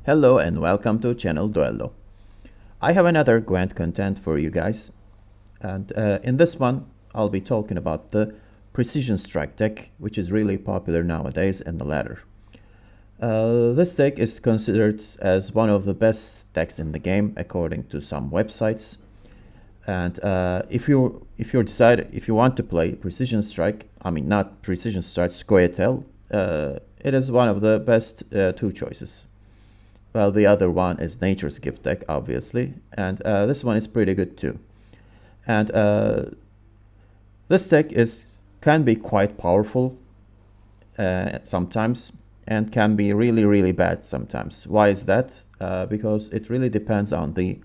Hello and welcome to Channel Duello. I have another Gwent content for you guys, and in this one I'll be talking about the Precision Strike deck, which is really popular nowadays in the ladder. This deck is considered as one of the best decks in the game according to some websites, and if you want to play Precision Strike, I mean not Precision Strike, Squaretel, it is one of the best two choices. Well, the other one is Nature's Gift deck, obviously, and this one is pretty good too. And this deck can be quite powerful sometimes, and can be really bad sometimes. Why is that? Because it really depends on the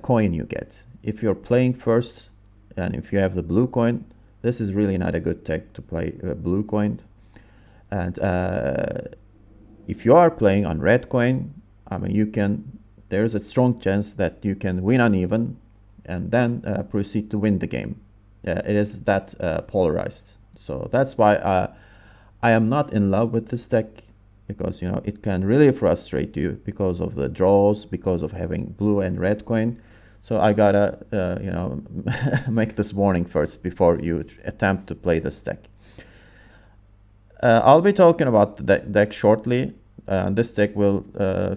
coin you get. If you're playing first, and if you have the blue coin, this is really not a good deck to play blue coin. And if you are playing on red coin, I mean, there's a strong chance that you can win uneven and then proceed to win the game. It is that polarized. So that's why I am not in love with this deck, because it can really frustrate you because of the draws, because of having blue and red coin. So I gotta make this warning first before you attempt to play this deck. I'll be talking about the deck shortly. This deck will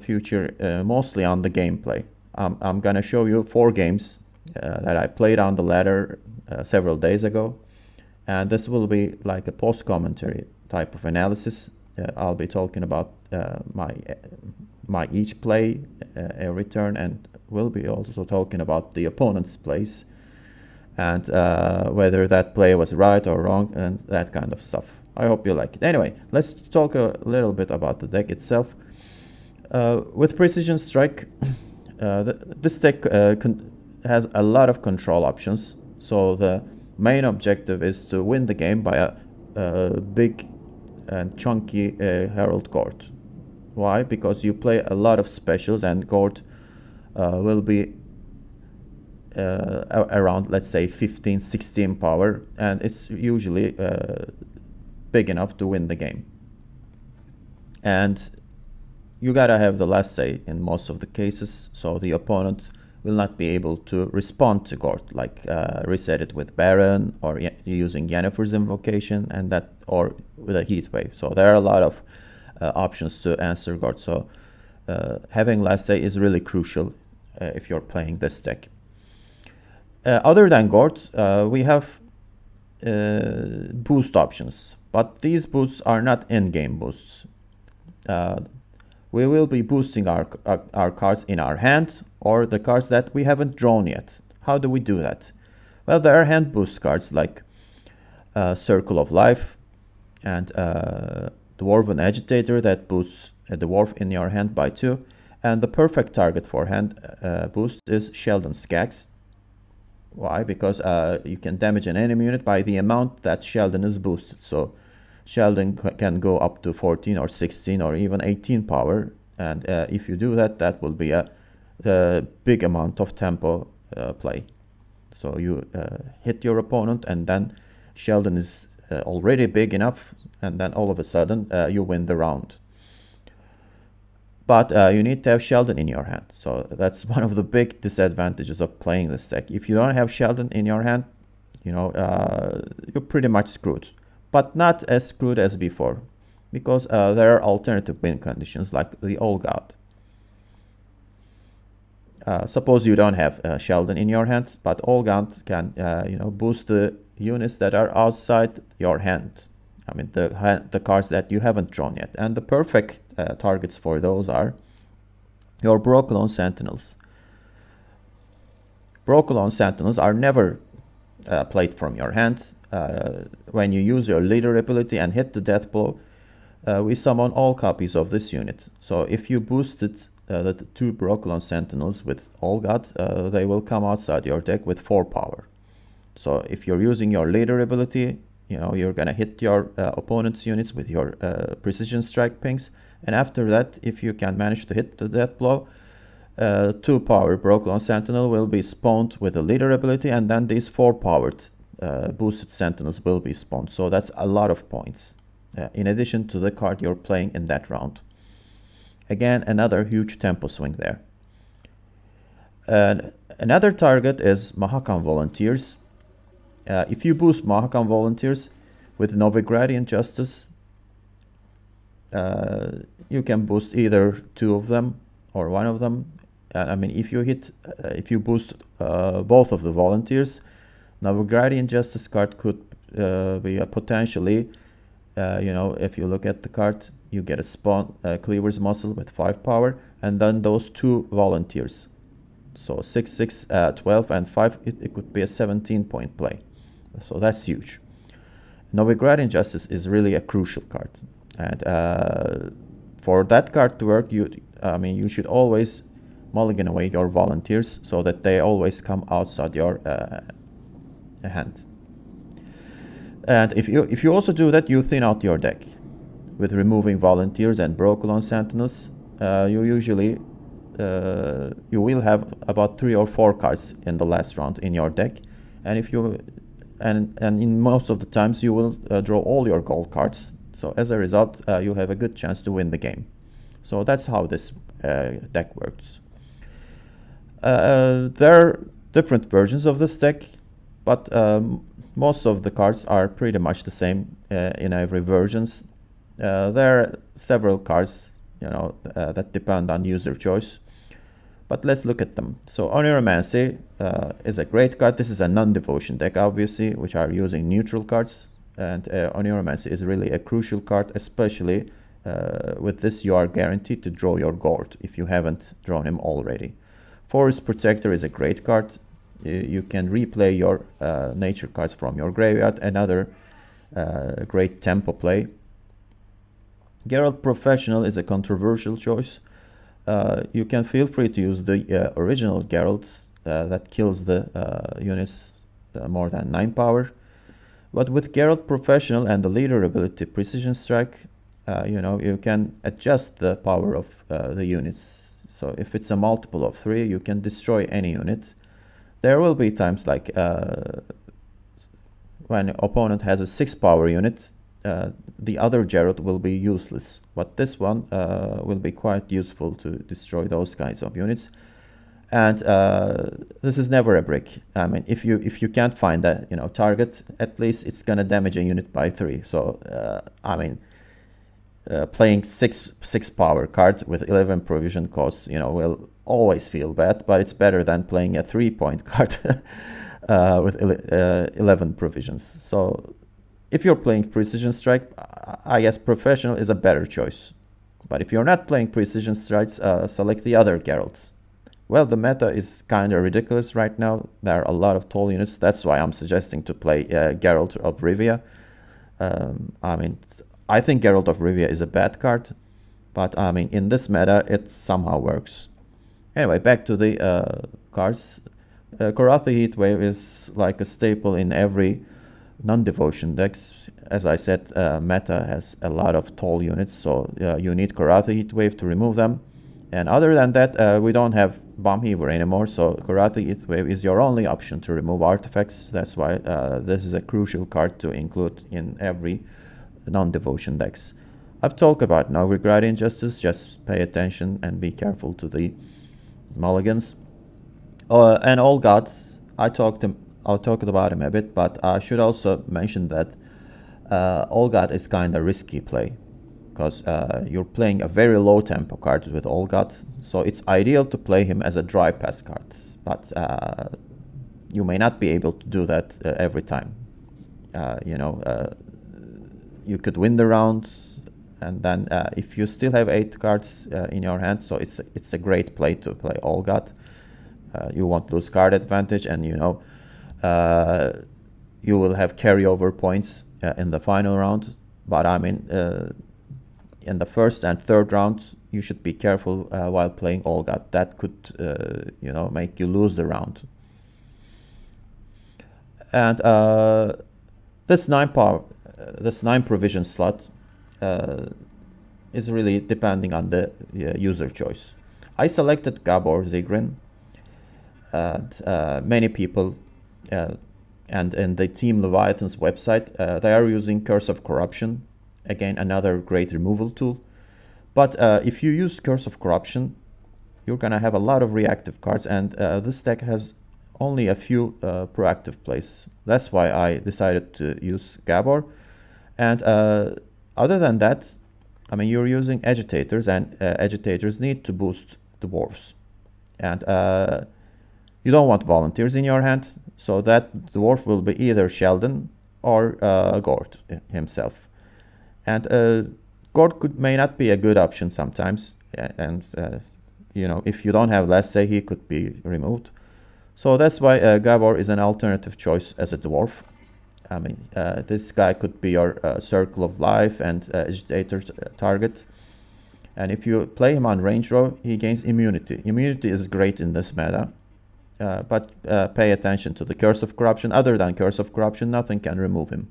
feature mostly on the gameplay. I'm gonna show you 4 games that I played on the ladder several days ago, and this will be like a post-commentary type of analysis. I'll be talking about my each play every turn, and we'll be also talking about the opponent's plays and whether that play was right or wrong and that kind of stuff. I hope you like it. Anyway, let's talk a little bit about the deck itself. With Precision Strike, this deck has a lot of control options. So the main objective is to win the game by a big and chunky Herald Court. Why? Because you play a lot of specials, and Court will be around, let's say, 15-16 power, and it's usually big enough to win the game. And you gotta have the last say in most of the cases, so the opponent will not be able to respond to Gort, like reset it with Baron, or using Yennefer's Invocation, and that, or with a Heat Wave. So there are a lot of options to answer Gort. So having last say is really crucial if you're playing this deck. Other than Gort, we have boost options, but these boosts are not in-game boosts. We will be boosting our cards in our hand, or the cards that we haven't drawn yet. How do we do that? Well, there are hand boost cards like Circle of Life and Dwarven Agitator that boosts a dwarf in your hand by 2, and the perfect target for hand boost is Sheldon Skaggs. Why? Because you can damage an enemy unit by the amount that Sheldon is boosted. So Sheldon can go up to 14 or 16 or even 18 power, and if you do that, that will be a big amount of tempo play. So you hit your opponent, and then Sheldon is already big enough, and then all of a sudden you win the round. But you need to have Sheldon in your hand. So that's one of the big disadvantages of playing this deck. If you don't have Sheldon in your hand, you're pretty much screwed. But not as screwed as before, because there are alternative win conditions like the All God. Suppose you don't have Sheldon in your hand, but All God can boost the units that are outside your hand. I mean the cards that you haven't drawn yet, and the perfect targets for those are your Broccolon Sentinels. Broccolon Sentinels are never played from your hand. When you use your leader ability and hit the death blow, we summon all copies of this unit. So if you boosted the 2 Broccolon Sentinels with All God, they will come outside your deck with 4 power. So if you're using your leader ability, you're gonna hit your opponent's units with your Precision Strike pings, and after that, if you can manage to hit the death blow, 2 power Broccolon Sentinel will be spawned with a leader ability, and then these 4 powered boosted Sentinels will be spawned. So that's a lot of points in addition to the card you're playing in that round. Again, another huge tempo swing there. Another target is Mahakam Volunteers. If you boost Mahakam Volunteers with Novigradian Justice, you can boost either two of them or one of them. I mean, if you boost both of the Volunteers, Novigradian Justice card could be a potentially, if you look at the card, you get a spawn Cleaver's Muscle with 5 power, and then those two Volunteers. So 6, 6, 12, and 5, it could be a 17-point play. So that's huge. Novigradian Justice is really a crucial card. And for that card to work, you should always mulligan away your Volunteers so that they always come outside your hand. And if you also do that, you thin out your deck. With removing Volunteers and Brocolon Sentinels, you usually you will have about 3 or 4 cards in the last round in your deck, and in most of the times you will draw all your gold cards. So as a result, you have a good chance to win the game. So that's how this deck works. There are different versions of this deck, but most of the cards are pretty much the same in every versions. There are several cards, that depend on user choice. But let's look at them. So Oneiromancy is a great card. This is a non-devotion deck, obviously, which are using neutral cards. And Oneiromancy is really a crucial card, especially with this you are guaranteed to draw your gold if you haven't drawn him already. Forest Protector is a great card. You can replay your nature cards from your graveyard. Another great tempo play. Geralt Professional is a controversial choice. You can feel free to use the original Geralt that kills the units more than 9 power. But with Geralt Professional and the leader ability Precision Strike, you can adjust the power of the units. So if it's a multiple of 3, you can destroy any unit. There will be times like when an opponent has a 6 power unit, the other Geralt will be useless, but this one will be quite useful to destroy those kinds of units. And this is never a brick. I mean, if you can't find a target, at least it's gonna damage a unit by 3. So playing 6 power card with 11 provision costs, will always feel bad, but it's better than playing a 3-point card with 11 provisions. So if you're playing Precision Strike, I guess Professional is a better choice. But if you're not playing Precision Strikes, select the other Geralts. Well, the meta is kind of ridiculous right now. There are a lot of tall units. That's why I'm suggesting to play Geralt of Rivia. I think Geralt of Rivia is a bad card, but in this meta, it somehow works. Anyway, back to the cards. Korathi Heatwave is like a staple in every non-devotion decks. As I said, meta has a lot of tall units, so you need Korathi Heatwave to remove them. And other than that, we don't have Bomb Heaver anymore, so Korathi Heatwave is your only option to remove artifacts. That's why this is a crucial card to include in every non-devotion decks. I've talked about Novigradian Justice. Just pay attention and be careful to the mulligans. And All Gods, I'll talk about him a bit, but I should also mention that All God is kind of risky play, because you're playing a very low tempo card with All God, so it's ideal to play him as a dry pass card, but you may not be able to do that every time. You could win the rounds, and then if you still have 8 cards in your hand, so it's a great play to play All God. You won't lose card advantage, and you will have carryover points in the final round. But in the first and third rounds, you should be careful while playing All God. That could make you lose the round. And this 9 provision slot is really depending on the user choice. I selected Gabor Zigrin. Many people and in the Team Leviathan's website, they are using Curse of Corruption. Again, another great removal tool. But if you use Curse of Corruption, you're gonna have a lot of reactive cards, and this deck has only a few proactive plays. That's why I decided to use Gabor. And other than that, I mean, you're using agitators, and agitators need to boost dwarves. And you don't want volunteers in your hand, so that dwarf will be either Sheldon or Gord himself. And Gord may not be a good option sometimes, and you know, if you don't have last say, he could be removed. So that's why Gabor is an alternative choice as a dwarf. I mean, this guy could be your Circle of Life and Agitator's target. And if you play him on range row, he gains immunity. Immunity is great in this meta, but pay attention to the Curse of Corruption. Other than Curse of Corruption, nothing can remove him.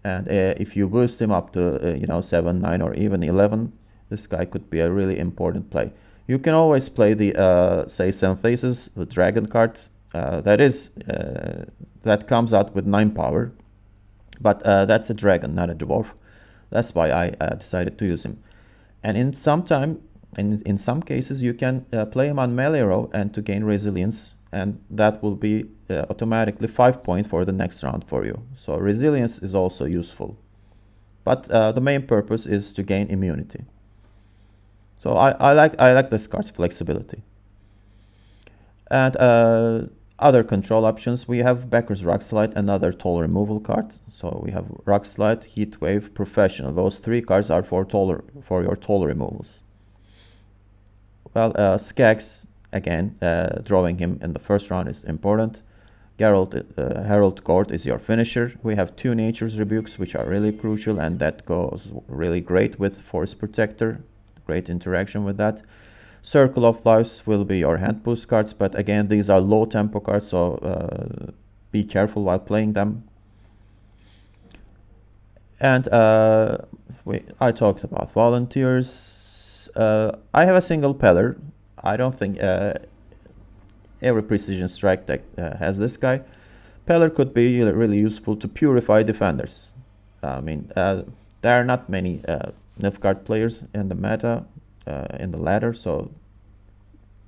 And if you boost him up to, you know, 7, 9, or even 11, this guy could be a really important play. You can always play the, say, Seven Faces, the Dragon card. That comes out with 9 power. But that's a dragon, not a dwarf. That's why I decided to use him. And in some cases, you can play him on melee row and to gain resilience, and that will be automatically 5 points for the next round for you. So resilience is also useful, but the main purpose is to gain immunity. So I like this card's flexibility. And other control options, we have Becker's Rock Slide, another toll removal card. So we have Rock Slide, Heat Wave, Professional. Those 3 cards are for your toll removals. Well, Skaggs, again, drawing him in the first round is important. Herald Gord is your finisher. We have 2 Nature's Rebukes, which are really crucial, and that goes really great with Force Protector. Great interaction with that. Circle of Lives will be your hand boost cards, but again, these are low tempo cards, so be careful while playing them. And I talked about volunteers. I have a single Peller. I don't think every Precision Strike deck has this guy. Peller could be really useful to purify defenders. I mean, there are not many Nilfgaard players in the meta, in the ladder, so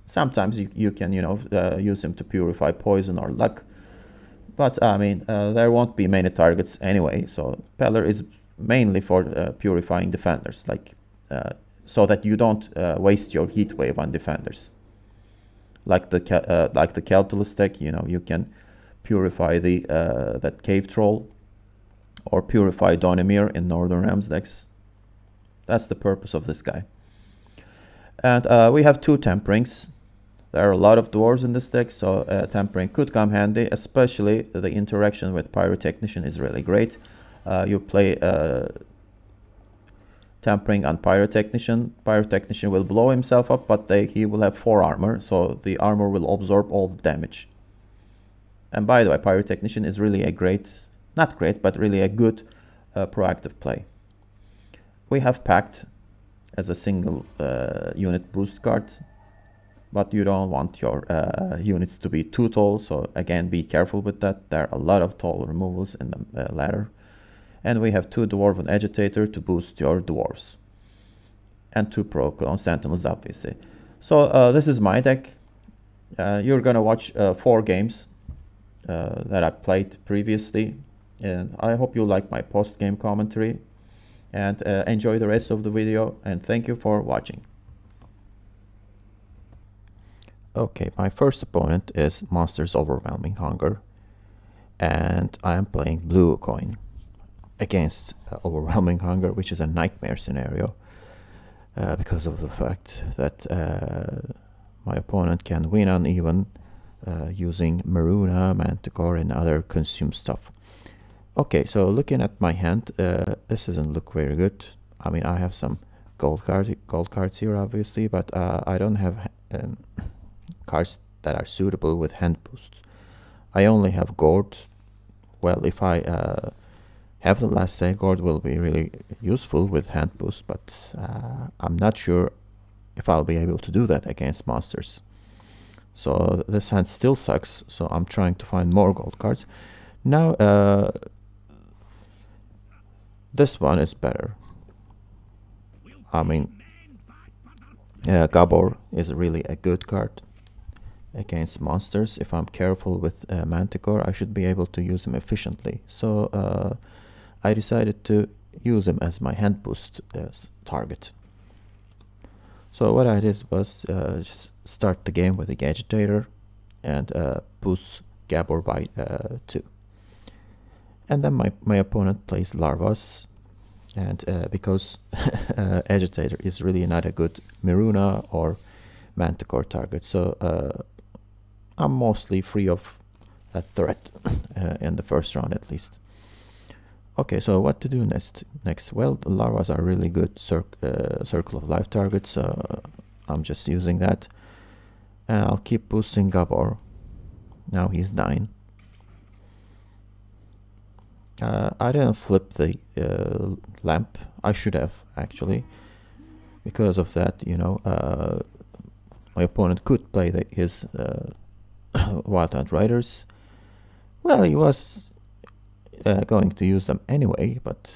sometimes you can, you know, use him to purify poison or luck. But I mean, there won't be many targets anyway, so Peller is mainly for purifying defenders, like so that you don't waste your heat wave on defenders. Like the Keltalus deck, you know, you can purify the that Cave Troll, or purify Donimir in Northern Realms decks. That's the purpose of this guy. And we have 2 Temperings. There are a lot of dwarves in this deck, so Tempering could come handy, especially the interaction with Pyrotechnician is really great. You play Tempering on Pyrotechnician. Pyrotechnician will blow himself up, but he will have 4 armor, so the armor will absorb all the damage. And by the way, Pyrotechnician is really a great, not great, but really a good proactive play. We have Pact as a single unit boost card, but you don't want your units to be too tall, so again, be careful with that. There are a lot of tall removals in the ladder. And we have 2 Dwarven Agitator to boost your dwarves, and 2 Proclone Sentinels, obviously. So this is my deck. You're gonna watch 4 games that I played previously, and I hope you like my post-game commentary, and enjoy the rest of the video, and thank you for watching. Okay, my first opponent is Monster's Overwhelming Hunger, and I am playing Blue Coin against Overwhelming Hunger, which is a nightmare scenario because of the fact that my opponent can win uneven using Maruna, Manticore, and other consume stuff. Okay, so looking at my hand, this doesn't look very good. I mean, I have some gold cards here, obviously, but I don't have cards that are suitable with hand boost. I only have Gord. Well, if I have the last say, Gord will be really useful with hand boost, but I'm not sure if I'll be able to do that against monsters. So this hand still sucks, so I'm trying to find more gold cards. Now this one is better. I mean, Gabor is really a good card against monsters. If I'm careful with Manticore, I should be able to use him efficiently. So I decided to use him as my hand boost target. So what I did was just start the game with the Agitator and boost Gabor by 2. And then my opponent plays Larvas, and because Agitator is really not a good Miruna or Manticore target, so I'm mostly free of a threat in the first round at least. Okay, so what to do next? Well, the Larvas are really good circle of life targets, so I'm just using that. And I'll keep boosting Gabor. Now he's 9. I didn't flip the lamp. I should have, actually. Because of that, you know, my opponent could play his Wild Hunt Riders. Well, he was going to use them anyway, but,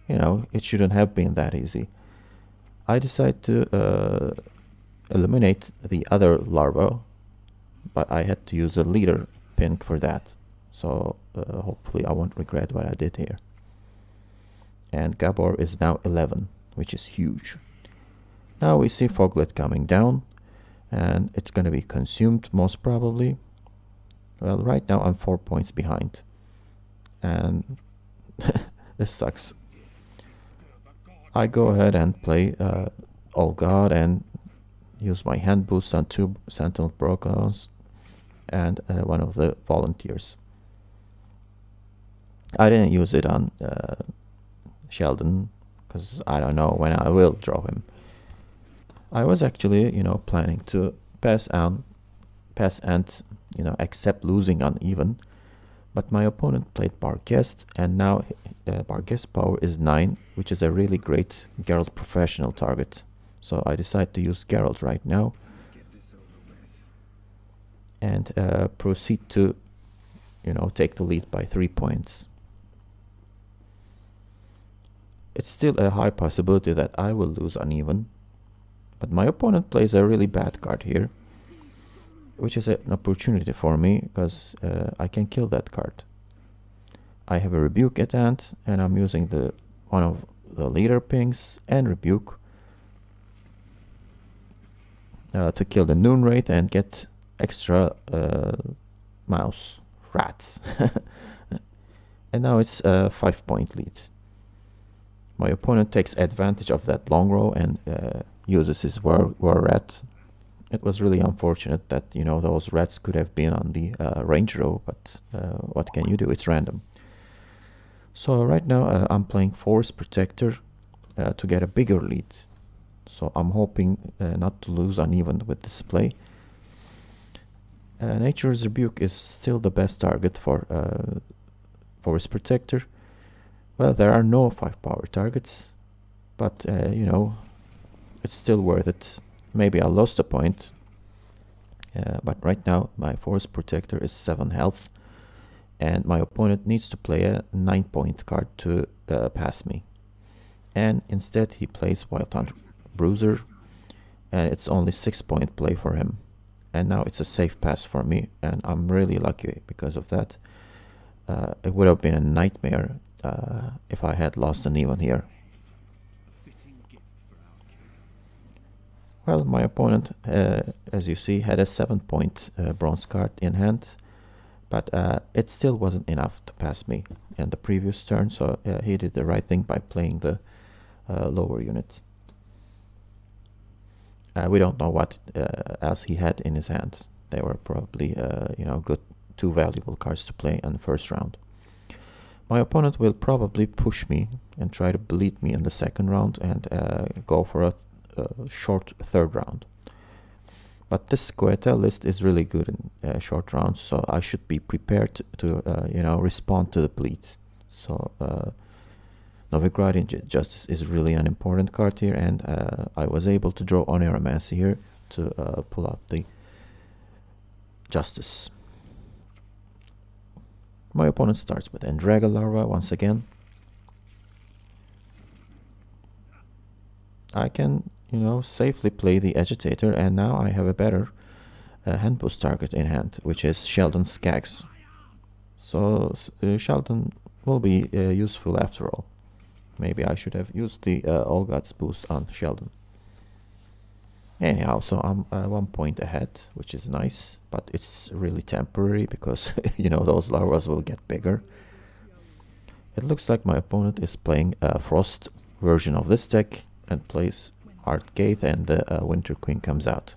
you know, it shouldn't have been that easy. I decided to eliminate the other larva, but I had to use a leader pin for that. So hopefully I won't regret what I did here. And Gabor is now 11, which is huge. Now we see Foglet coming down, and it's going to be consumed most probably. Well, right now I'm 4 points behind, and this sucks. I go ahead and play All God and use my hand boost on 2 Sentinel Brokons and one of the volunteers. I didn't use it on Sheldon because I don't know when I will draw him. I was actually, you know, planning to pass and, you know, accept losing uneven, but my opponent played Barghest, and now Barghest power is 9, which is a really great Geralt professional target. So I decide to use Geralt right now and proceed to, you know, take the lead by 3 points. It's still a high possibility that I will lose uneven, but my opponent plays a really bad card here, which is an opportunity for me because I can kill that card. I have a Rebuke at hand, and I'm using one of the leader pings and Rebuke to kill the Noon Wraith and get extra mouse rats. And now it's a 5-point lead. My opponent takes advantage of that long row and uses his war rat. It was really unfortunate that, you know, those rats could have been on the range row, but what can you do? It's random. So right now I'm playing Force Protector to get a bigger lead. So I'm hoping not to lose uneven with this play. Nature's Rebuke is still the best target for Force Protector. Well, there are no 5-power targets, but you know, it's still worth it. Maybe I lost a point, but right now my Force Protector is 7 health, and my opponent needs to play a 9-point card to pass me. And instead he plays Wild Hunt Bruiser, and it's only 6-point play for him. And now it's a safe pass for me, and I'm really lucky because of that. It would have been a nightmare if I had lost uneven here. Well, my opponent, as you see, had a 7-point bronze card in hand, but it still wasn't enough to pass me in the previous turn, so he did the right thing by playing the lower unit. We don't know what else he had in his hands. They were probably, you know, good, 2 valuable cards to play in the first round. My opponent will probably push me and try to bleed me in the second round and go for a short third round. But this Goetel list is really good in short rounds, so I should be prepared to you know, respond to the bleed. So Novigradian Justice is really an important card here, and I was able to draw Oneiromancy here to pull out the Justice. My opponent starts with Endraga Larva once again. I can, safely play the agitator, and now I have a better hand boost target in hand, which is Sheldon Skaggs. So Sheldon will be useful after all. Maybe I should have used the All Gods boost on Sheldon. Anyhow, so I'm 1 point ahead, which is nice, but it's really temporary because, those larvas will get bigger. It looks like my opponent is playing a Frost version of this deck and plays Artgate, and the Winter Queen comes out.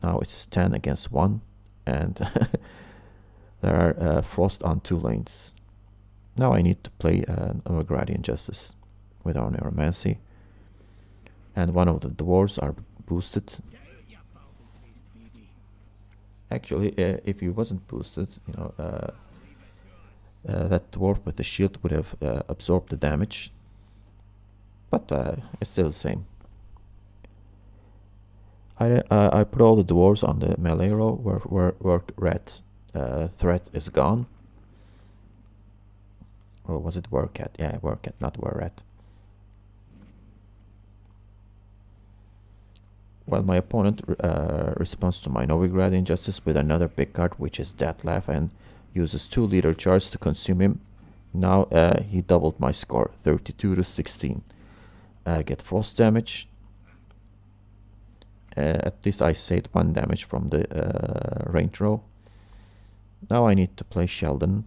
Now it's 10 against 1, and there are Frost on 2 lanes. Now I need to play Overgradian Justice with our Neuromancy, and one of the dwarves are boosted. Actually, if he wasn't boosted, that dwarf with the shield would have absorbed the damage, but it's still the same. I put all the dwarves on the melee row where red threat is gone. Or was it Wercat? Yeah, Wercat, not Werrat. Well, my opponent responds to my Novigrad Injustice with another big card, which is Deathlaf, and uses 2 leader charge to consume him. Now he doubled my score, 32 to 16. Get frost damage. At least I saved 1 damage from the range row. Now I need to play Sheldon.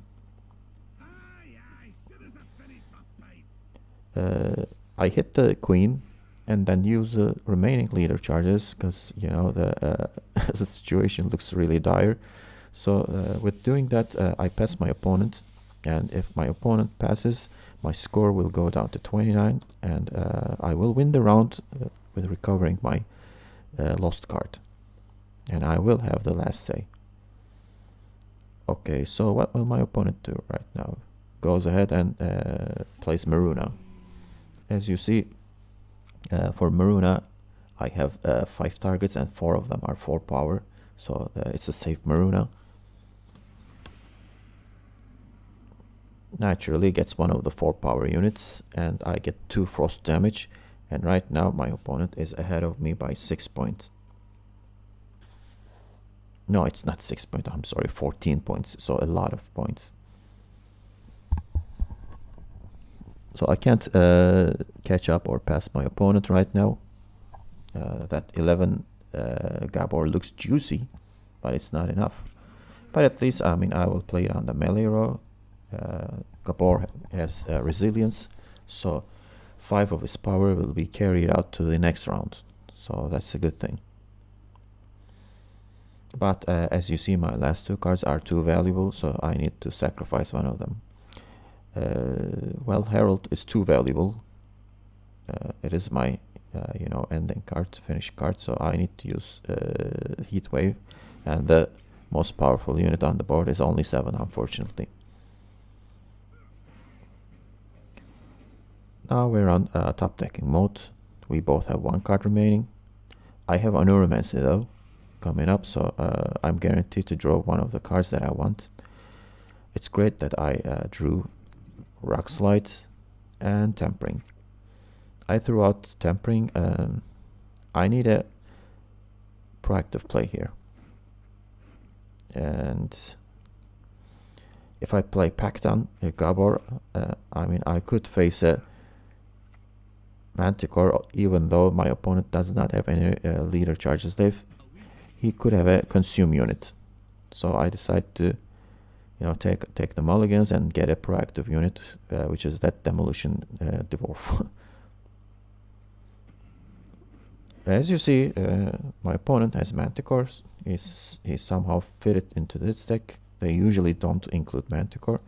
I hit the queen and then use the remaining leader charges because the situation looks really dire. So with doing that, I pass my opponent, and if my opponent passes, my score will go down to 29, and I will win the round with recovering my lost card, and I will have the last say. Okay, so what will my opponent do right now? Goes ahead and plays Maruna. As you see, for Maruna, I have 5 targets and 4 of them are 4 power, so it's a safe Maruna. Naturally gets one of the 4 power units, and I get 2 frost damage, and right now my opponent is ahead of me by 6 points. No, it's not 6 points, I'm sorry, 14 points, so a lot of points. So I can't catch up or pass my opponent right now. That 11 Gabor looks juicy, but it's not enough. But at least, I will play it on the melee row. Gabor has resilience, so 5 of his power will be carried out to the next round. So that's a good thing. But as you see, my last 2 cards are too valuable, so I need to sacrifice one of them. Well, Herald is too valuable. It is my ending card, finish card, so I need to use Heatwave, and the most powerful unit on the board is only 7, unfortunately. Now we're on top decking mode. We both have 1 card remaining. I have a Neuromancy though coming up, so I'm guaranteed to draw one of the cards that I want. It's great that I drew Rock Slide and Tempering. I threw out Tempering. I need a proactive play here, and if I play Pacton, Gabor, I could face a Manticore, even though my opponent does not have any leader charges left. He could have a consume unit, so I decide to take the mulligans and get a proactive unit, which is that demolition dwarf. As you see, my opponent has Manticores. He's somehow fitted into this deck. They usually don't include Manticore,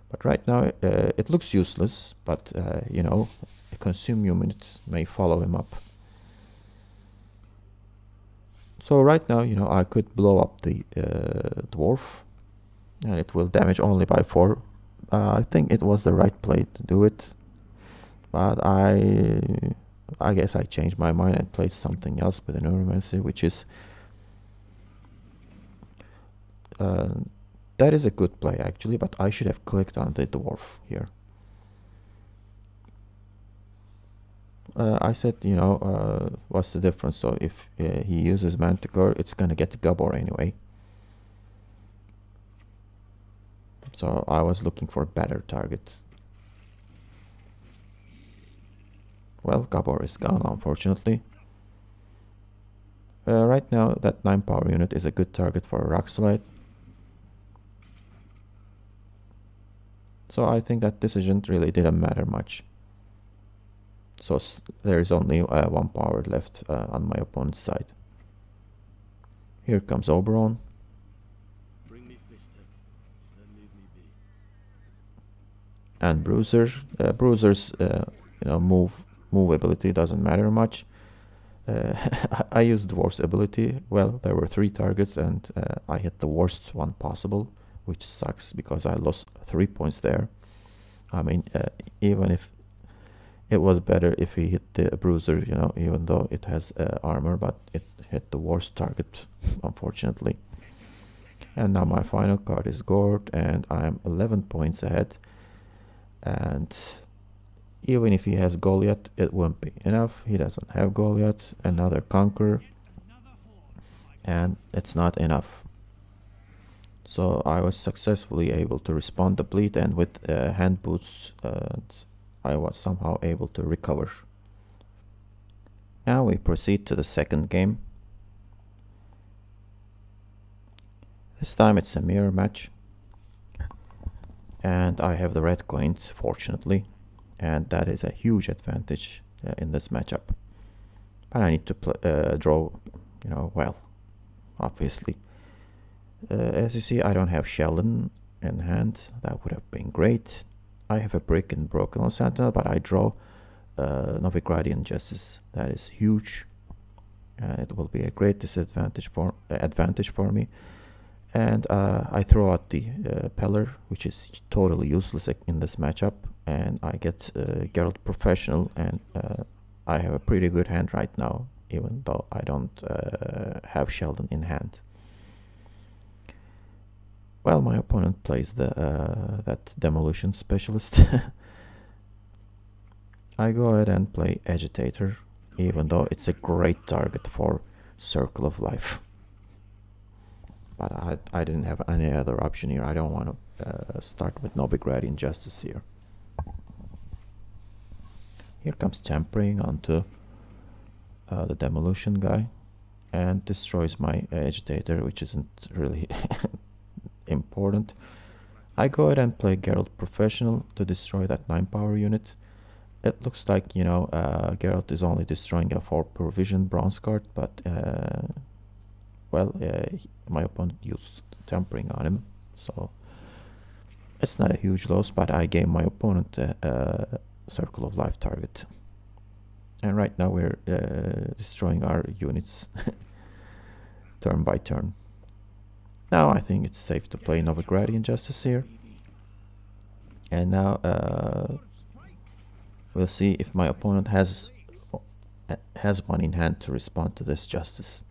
but right now it looks useless, but a consume unit may follow him up. So right now, I could blow up the dwarf, and it will damage only by 4. I think it was the right play to do it, but I guess I changed my mind and played something else with an Neuromancy, which is that is a good play actually, but I should have clicked on the dwarf here. I said, you know, what's the difference? So if he uses Manticore, it's gonna get Gabor anyway. So I was looking for a better target. Well, Gabor is gone, unfortunately. Right now, that 9 power unit is a good target for a rock slide. So I think that decision really didn't matter much. So there is only 1 power left on my opponent's side. Here comes Oberon. Bring me Fistek, then leave me be. And Bruiser. Bruiser's you know, move ability doesn't matter much. I used Dwarf's ability. Well, there were 3 targets and I hit the worst one possible, which sucks because I lost 3 points there. I mean, even if it was better if he hit the Bruiser, you know, even though it has armor, but it hit the worst target, unfortunately. And now my final card is Gord, and I'm 11 points ahead. And even if he has Goliath, it won't be enough. He doesn't have Goliath. Another Conqueror, and it's not enough. So I was successfully able to respond the bleed, and with hand boots I was somehow able to recover. Now we proceed to the second game. This time it's a mirror match, and I have the red coins, fortunately, and that is a huge advantage in this matchup. But I need to draw, you know, well, obviously. As you see, I don't have Sheldon in hand. That would have been great. I have a brick and broken on Sentinel, but I draw Novigradian Justice. That is huge. It will be a great advantage for me. And I throw out the Peller, which is totally useless in this matchup, and I get Geralt Professional, and I have a pretty good hand right now, even though I don't have Sheldon in hand. Well, my opponent plays that Demolition Specialist. I go ahead and play Agitator, even though it's a great target for Circle of Life. But I didn't have any other option here. I don't want to start with Novigradian Justice here. Here comes Tampering onto the Demolition guy and destroys my Agitator, which isn't really important. I go ahead and play Geralt Professional to destroy that 9 power unit. It looks like, you know, Geralt is only destroying a 4 provision bronze card, but well, my opponent used Tampering on him, so it's not a huge loss, but I gave my opponent a Circle of Life target. And right now we're destroying our units turn by turn. Now I think it's safe to play Novigradian Justice here. And now we'll see if my opponent has one in hand to respond to this Justice.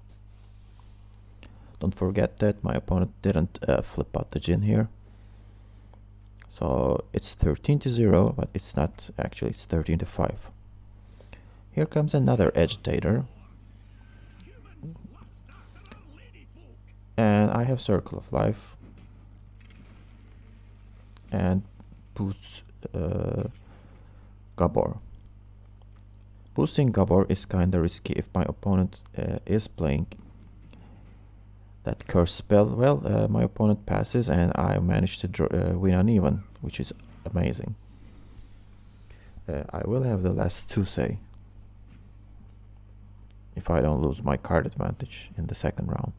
Don't forget that my opponent didn't flip out the Jinn here. So it's 13-0, but it's not actually, it's 13-5. Here comes another Agitator. And I have Circle of Life. And boost Gabor. Boosting Gabor is kinda risky if my opponent is playing that curse spell. Well, my opponent passes and I managed to win uneven, which is amazing. I will have the last 2 say, if I don't lose my card advantage in the second round.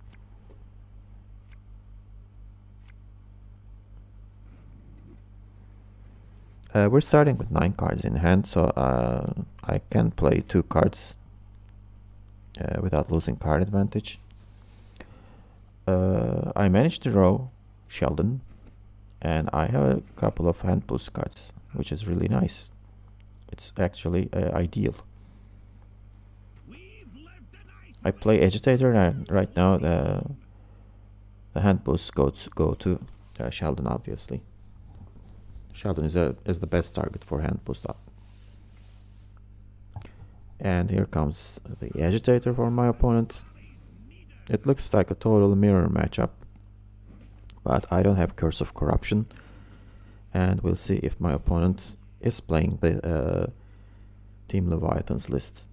We're starting with 9 cards in hand, so I can play 2 cards without losing card advantage. I managed to draw Sheldon, and I have a couple of hand boost cards, which is really nice. It's actually ideal. I play Agitator, and right now the hand boosts go to Sheldon, obviously. Sheldon is the best target for hand boost up. And here comes the agitator for my opponent. It looks like a total mirror matchup, but I don't have Curse of Corruption, and we'll see if my opponent is playing the Team Leviathan's list.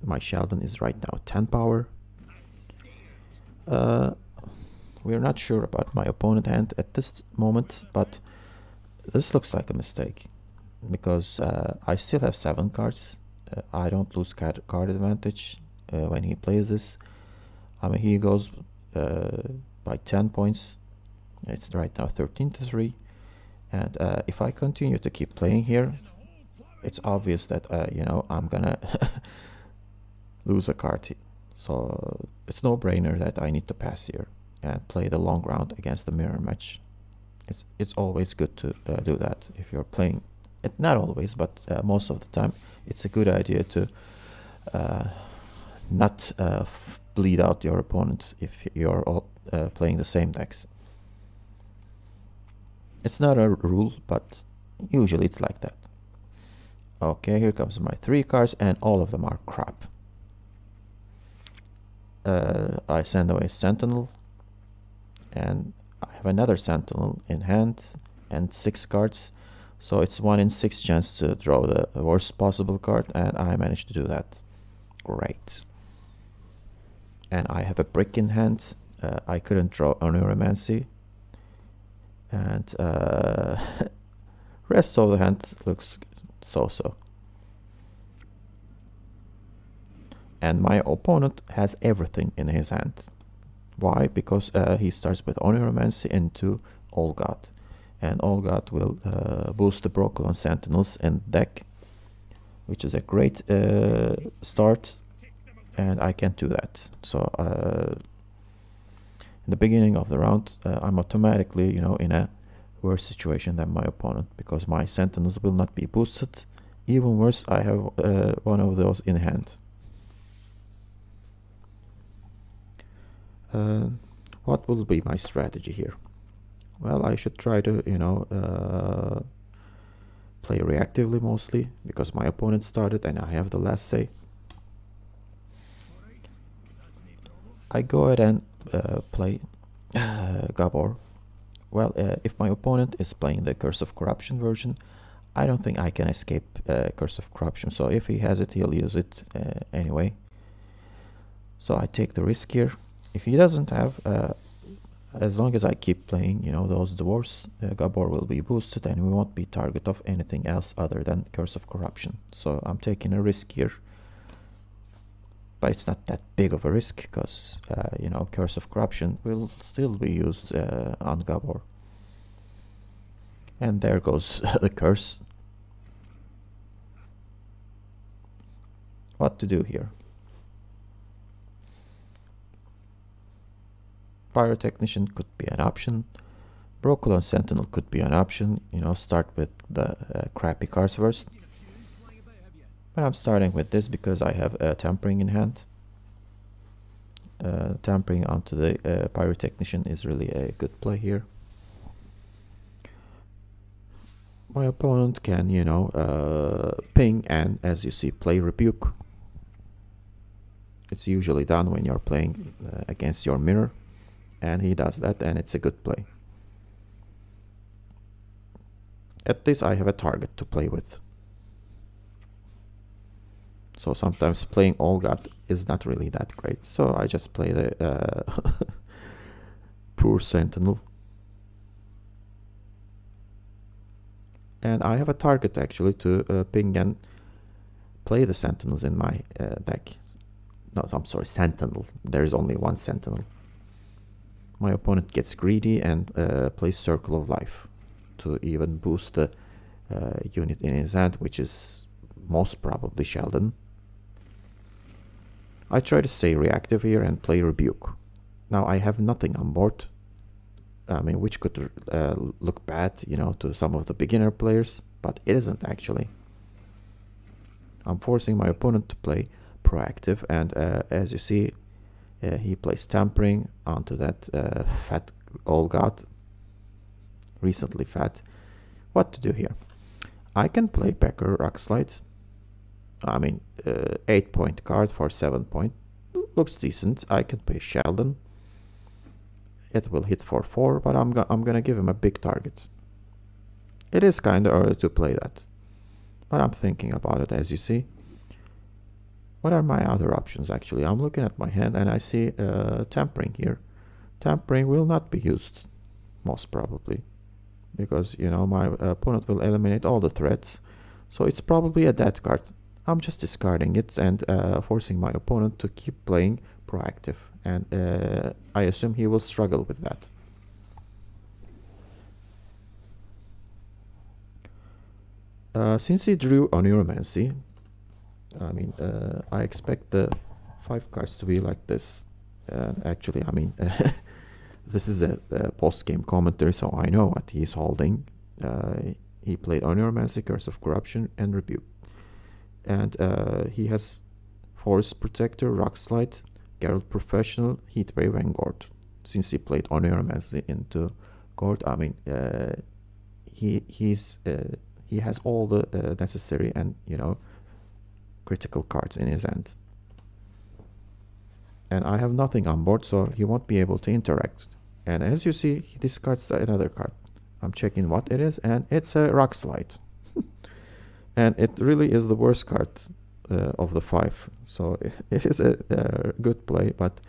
My Sheldon is right now 10 power. We're not sure about my opponent hand at this moment, but this looks like a mistake, because I still have 7 cards. I don't lose card advantage when he plays this. I mean, he goes by 10 points. It's right now 13-3, and if I continue to keep playing here, it's obvious that you know, I'm gonna lose a card. So it's no-brainer that I need to pass here and play the long round against the mirror match. It's always good to do that if you're playing it. Not always, but most of the time it's a good idea to not bleed out your opponent if you're all playing the same decks. It's not a rule, but usually it's like that. Okay, here comes my 3 cards, and all of them are crap. I send away Sentinel, and I have another Sentinel in hand and 6 cards, so it's 1 in 6 chance to draw the worst possible card, and I managed to do that. Great. And I have a brick in hand. I couldn't draw Oneiromancy, and rest of the hand looks so-so. And my opponent has everything in his hand. Why? Because he starts with Oneiromancy into All God, and All God will boost the Broccolon Sentinels in the deck, which is a great start, and I can't do that. So in the beginning of the round, I'm automatically, you know, in a worse situation than my opponent, because my Sentinels will not be boosted. Even worse, I have one of those in hand. What will be my strategy here? Well, I should try to, you know, play reactively mostly, because my opponent started and I have the last say. I go ahead and play Gabor. Well, if my opponent is playing the Curse of Corruption version, I don't think I can escape Curse of Corruption, so if he has it, he'll use it anyway. So I take the risk here. If he doesn't have, as long as I keep playing, you know, those dwarves, Gabor will be boosted and we won't be target of anything else other than Curse of Corruption. So I'm taking a risk here, but it's not that big of a risk, because you know, Curse of Corruption will still be used on Gabor. And there goes the curse. What to do here? Pyrotechnician could be an option. Broccolon Sentinel could be an option. You know, start with the crappy cards first. But I'm starting with this because I have Tampering in hand. Tampering onto the Pyrotechnician is really a good play here. My opponent can, you know, ping and, as you see, play Rebuke. It's usually done when you're playing against your mirror, and he does that, and it's a good play. At least I have a target to play with. So sometimes playing All God is not really that great, so I just play the poor Sentinel. And I have a target actually to ping and play the Sentinels in my deck. No, I'm sorry, Sentinel. There is only one Sentinel. My opponent gets greedy and plays Circle of Life to even boost the unit in his hand, which is most probably Sheldon. I try to stay reactive here and play Rebuke. Now I have nothing on board, I mean, which could look bad, you know, to some of the beginner players, but it isn't actually. I'm forcing my opponent to play proactive, and as you see, he plays Tampering onto that fat All God, recently fat. What to do here? I can play Pecker Rockslide, I mean, 8-point card for 7 point. Looks decent. I can play Sheldon. It will hit for 4, but I'm gonna give him a big target. It is kinda early to play that, but I'm thinking about it, as you see. What are my other options? Actually, I'm looking at my hand and I see Tampering here. Tampering will not be used, most probably, because, you know, my opponent will eliminate all the threats, so it's probably a dead card. I'm just discarding it and forcing my opponent to keep playing proactive, and I assume he will struggle with that. Since he drew Oneiromancy, I mean, I expect the 5 cards to be like this. Actually, I mean, this is a post-game commentary, so I know what he's holding. He played Oneiromancy, Curse of Corruption, and Rebuke. And he has Forest Protector, Rock Slide, Geralt Professional, Heatwave, and Gord. Since he played Oneiromancy into Gord, I mean, he has all the necessary and, you know, critical cards in his hand. And I have nothing on board, so he won't be able to interact. And as you see, he discards another card. I'm checking what it is, and it's a Rock Slide. And it really is the worst card of the 5. So it is a good play, but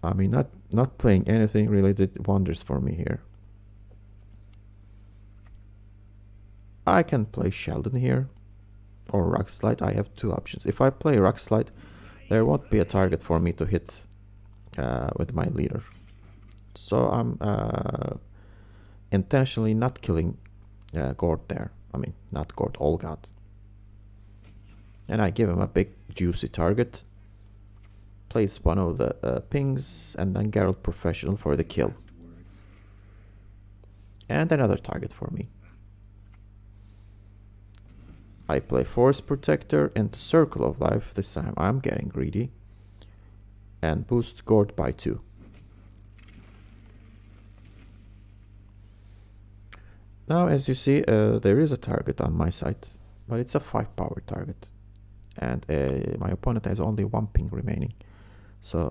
I mean, not playing anything really did wonders for me here. I can play Sheldon here, or Rock Slide. I have 2 options. If I play Rock Slide, there won't be a target for me to hit with my leader. So I'm intentionally not killing Gord there. I mean, not Gord, Olgad. And I give him a big juicy target. Place one of the pings, and then Geralt Professional for the kill. And another target for me. I play Forest Protector into Circle of Life. This time I'm getting greedy. And boost Gord by 2. Now, as you see, there is a target on my side, but it's a 5-power target. And my opponent has only 1 ping remaining. So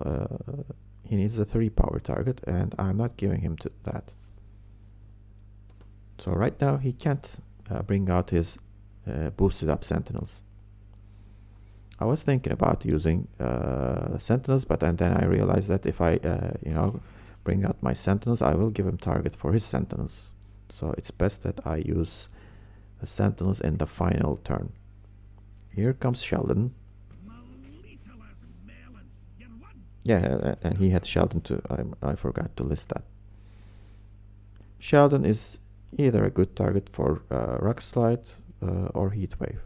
he needs a 3-power target, and I'm not giving him that. So right now he can't bring out his boosted up Sentinels. I was thinking about using Sentinels, but then I realized that if I you know, bring out my Sentinels, I will give him target for his Sentinels. So it's best that I use the Sentinels in the final turn. Here comes Sheldon. Yeah, and he had Sheldon too. I forgot to list that. Sheldon is either a good target for Rock Slide or Heatwave.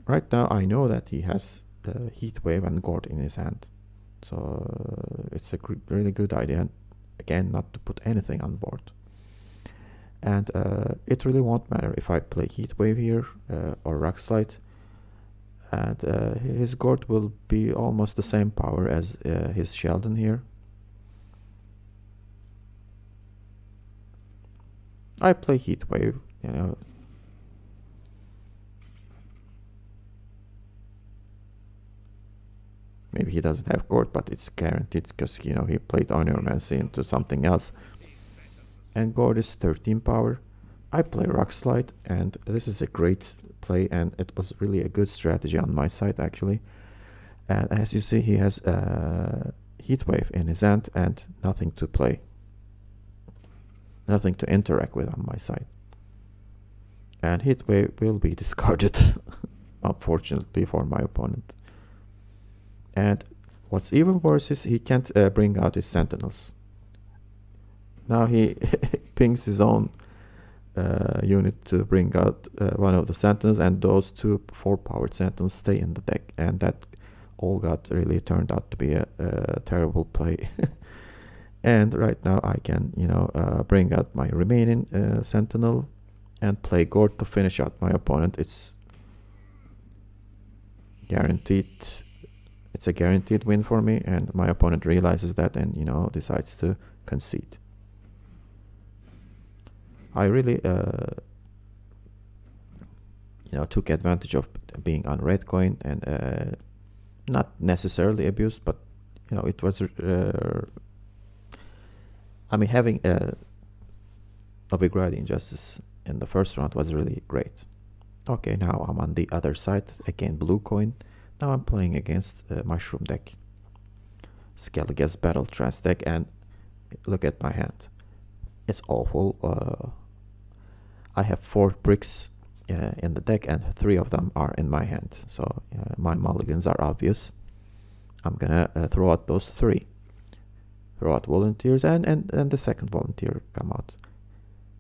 Right now I know that he has Heatwave and Gord in his hand. So it's a really good idea, again, not to put anything on board. And it really won't matter if I play Heatwave here or Rock Slide. And his Gord will be almost the same power as his Sheldon here. I play Heatwave, you know. Maybe he doesn't have Gord, but it's guaranteed because, you know, he played Oneiromancy into something else. And Gord is 13 power. I play Rock Slide, and this is a great play, and it was really a good strategy on my side, actually. And as you see, he has Heatwave in his hand and nothing to play. Nothing to interact with on my side. And Heatwave will be discarded, unfortunately for my opponent. And what's even worse is he can't bring out his Sentinels. Now he pings his own unit to bring out one of the Sentinels, and those 2 4-powered Sentinels stay in the deck, and that all got really turned out to be a terrible play. And right now I can, you know, bring out my remaining Sentinel and play Gord to finish out my opponent. It's guaranteed. It's a guaranteed win for me, and my opponent realizes that and, you know, decides to concede. I really you know, took advantage of being on red coin and not necessarily abused, but you know, it was I mean, having a Novigrad Injustice in the first round was really great. Okay, now I'm on the other side, again blue coin. Now I'm playing against Mushroom deck, Skellige's Battle Trance deck, and look at my hand. It's awful. I have 4 bricks in the deck and 3 of them are in my hand, so my mulligans are obvious. I'm gonna throw out those 3. Throw out volunteers and the second volunteer come out.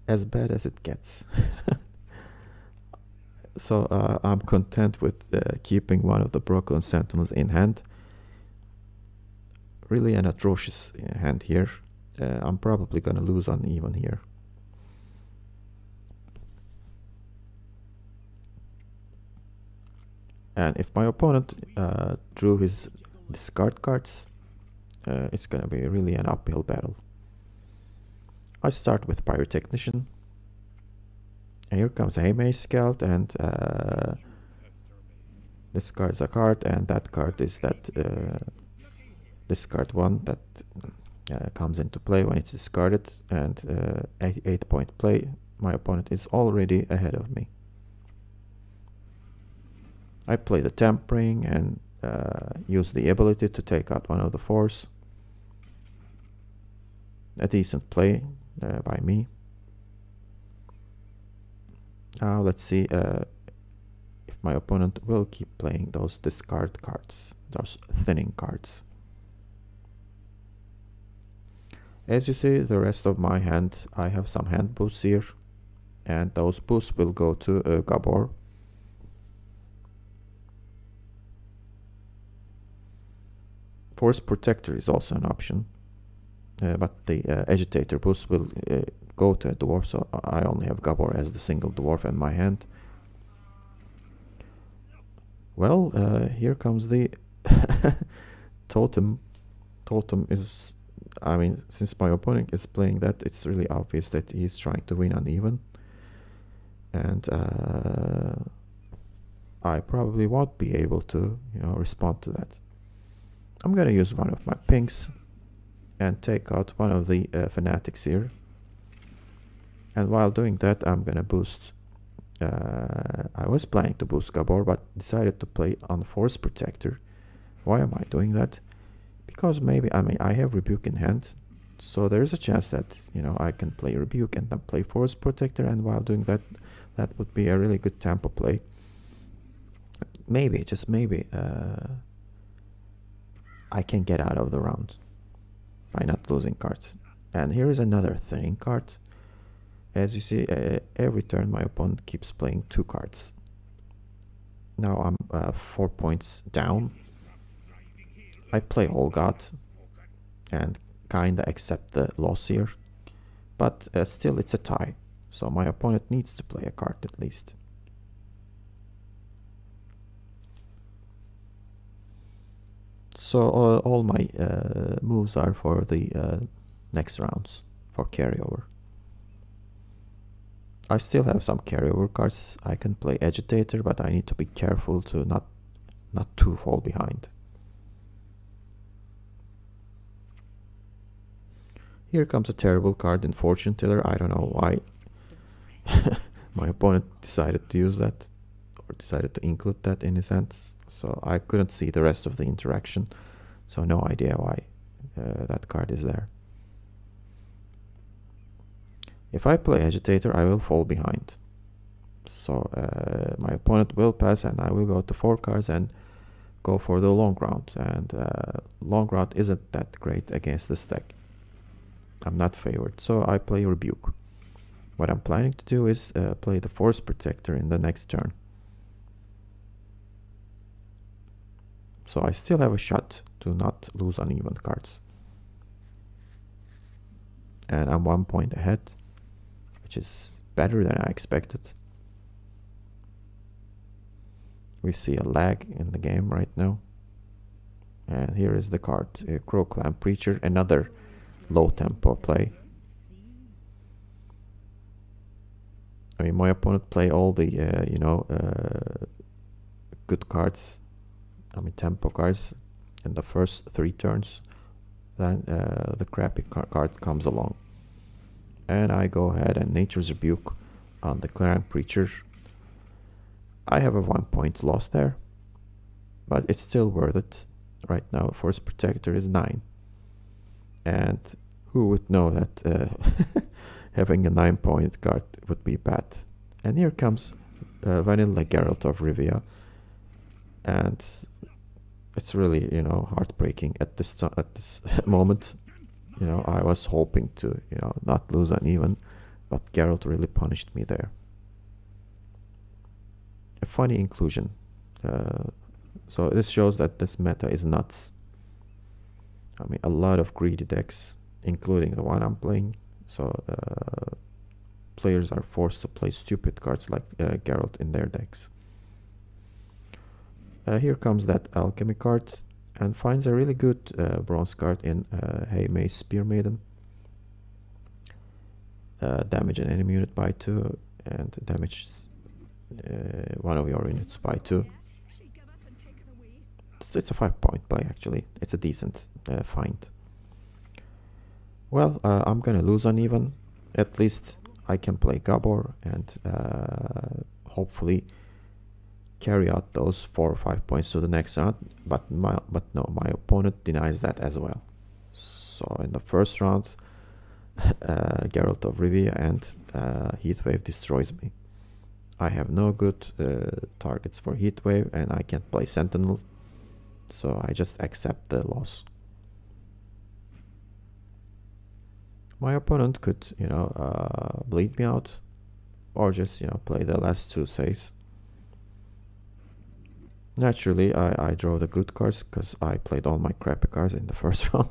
As bad as it gets. So I'm content with keeping one of the Brooklyn Sentinels in hand. Really an atrocious hand here. I'm probably gonna lose on even here. And if my opponent drew his discard cards, it's gonna be really an uphill battle. I start with Pyrotechnician. And here comes a Haymage Scout, and discards a card, and that card is that discard 1 that comes into play when it's discarded, and 8-point play. My opponent is already ahead of me. I play the Tampering and use the ability to take out one of the 4s. A decent play by me. Now let's see if my opponent will keep playing those discard cards, those thinning cards. As you see, the rest of my hand, I have some hand boosts here, and those boosts will go to Gabor. Force Protector is also an option, but the Agitator boost will go to a dwarf, so I only have Gabor as the single dwarf in my hand. Well, here comes the Totem. Totem is, I mean, since my opponent is playing that, it's really obvious that he's trying to win uneven. And I probably won't be able to, you know, respond to that. I'm gonna use one of my pinks and take out one of the fanatics here. And while doing that, I'm gonna boost. I was planning to boost Gabor, but decided to play on Force Protector. Why am I doing that? Because maybe, I mean, I have Rebuke in hand, so there is a chance that, you know, I can play Rebuke and then play Force Protector, and while doing that, that would be a really good tempo play. Maybe, just maybe, I can get out of the round by not losing cards. And here is another thinning card. As you see, every turn my opponent keeps playing 2 cards. Now I'm 4 points down. I play All God and kinda accept the loss here, but still it's a tie, so my opponent needs to play a card at least. So all my moves are for the next rounds, for carryover. I still have some carryover cards. I can play Agitator, but I need to be careful to not too fall behind. Here comes a terrible card in Fortune Teller. I don't know why my opponent decided to use that, or decided to include that in his hands. So I couldn't see the rest of the interaction, so no idea why that card is there. If I play Agitator, I will fall behind. So my opponent will pass, and I will go to 4 cards and go for the long round. And long round isn't that great against this deck. I'm not favored, so I play Rebuke. What I'm planning to do is play the Force Protector in the next turn. So I still have a shot to not lose uneven cards. And I'm 1 point ahead, which is better than I expected. We see a lag in the game right now. And here is the card, Crow Clan Preacher, another low tempo play. I mean, my opponent play all the, good cards, I mean tempo cards, in the first 3 turns, then the crappy card comes along. And I go ahead and Nature's Rebuke on the Grand Preacher. I have a 1 point loss there, but it's still worth it. Right now, Force Protector is 9. And who would know that having a 9-point card would be bad. And here comes Vanilla Geralt of Rivia. And it's really, you know, heartbreaking at this moment. You know, I was hoping to, you know, not lose uneven, but Geralt really punished me there. A funny inclusion. So this shows that this meta is nuts. I mean, a lot of greedy decks, including the one I'm playing. So players are forced to play stupid cards like Geralt in their decks. Here comes that Alchemy card, and finds a really good bronze card in Hey May Spear Maiden. Damage an enemy unit by 2 and damage one of your units by 2. It's a 5-point play actually. It's a decent find. Well, I'm gonna lose uneven. At least I can play Gabor and hopefully carry out those 4 or 5 points to the next round, but no, my opponent denies that as well. So in the first round, Geralt of Rivia and Heatwave destroys me. I have no good targets for Heatwave, and I can't play Sentinel, so I just accept the loss. My opponent could, you know, bleed me out, or just, you know, play the last 2 saves. Naturally, I draw the good cards because I played all my crappy cards in the first round.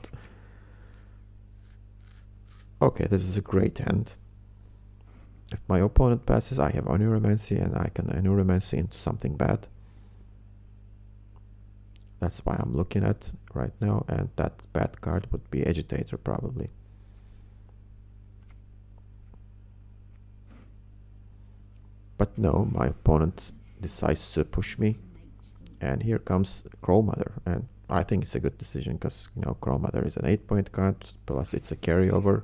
Okay, this is a great hand. If my opponent passes, I have Oneiromancy, and I can Oneiromancy into something bad. That's why I'm looking at right now, and that bad card would be Agitator probably. But no, my opponent decides to push me. And here comes Crow Mother, and I think it's a good decision because, you know, Crow Mother is an 8-point card, plus it's a carryover.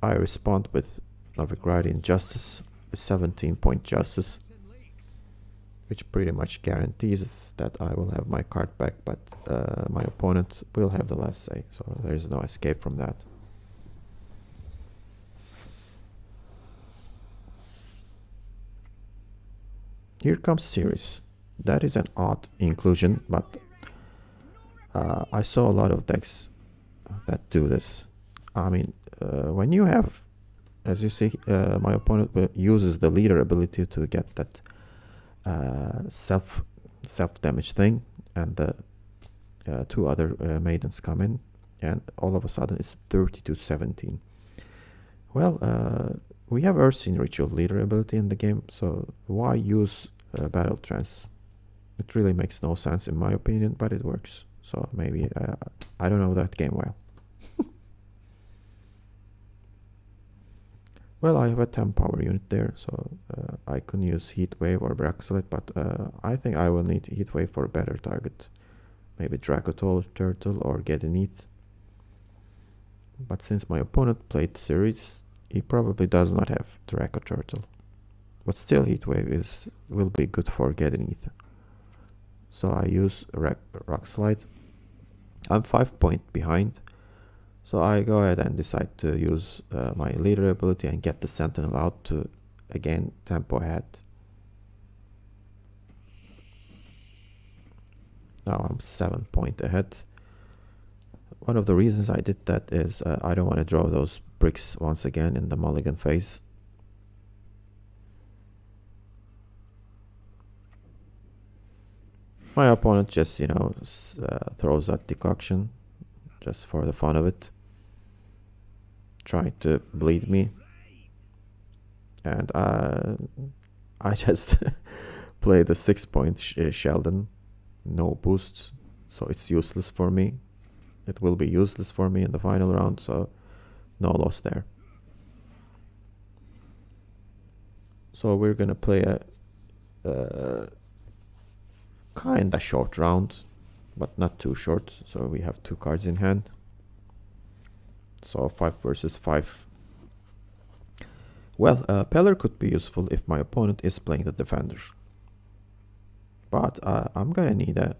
I respond with Novigradian Justice, a 17-point Justice, which pretty much guarantees that I will have my card back, but my opponent will have the last say, so there is no escape from that. Here comes Series. That is an odd inclusion, but I saw a lot of decks that do this. I mean, when you have, as you see, my opponent uses the leader ability to get that self damage thing, and the 2 other maidens come in, and all of a sudden it's 30-17. Well, we have Ursine Ritual leader ability in the game, so why use Battle Trance? It really makes no sense in my opinion, but it works. So maybe I don't know that game well. Well, I have a 10 power unit there, so I can use Heatwave or Braxolite, but I think I will need Heatwave for a better target. Maybe Dracotul Turtle or Gedenith. But since my opponent played Series, he probably does not have Draco Turtle. But still, Heatwave will be good for Gedenith. So I use Rock Slide. I'm 5 points behind, so I go ahead and decide to use my leader ability and get the Sentinel out to again tempo ahead. Now I'm 7 points ahead. One of the reasons I did that is I don't want to draw those bricks once again in the mulligan phase. My opponent just, you know, throws that decoction just for the fun of it, trying to bleed me, and I just play the 6-point Sheldon, no boosts, so it's useless for me. It will be useless for me in the final round, so no loss there. So we're gonna play a kinda short round, but not too short. So we have 2 cards in hand. So 5 versus 5. Well, Peller could be useful if my opponent is playing the defender. But I'm gonna need a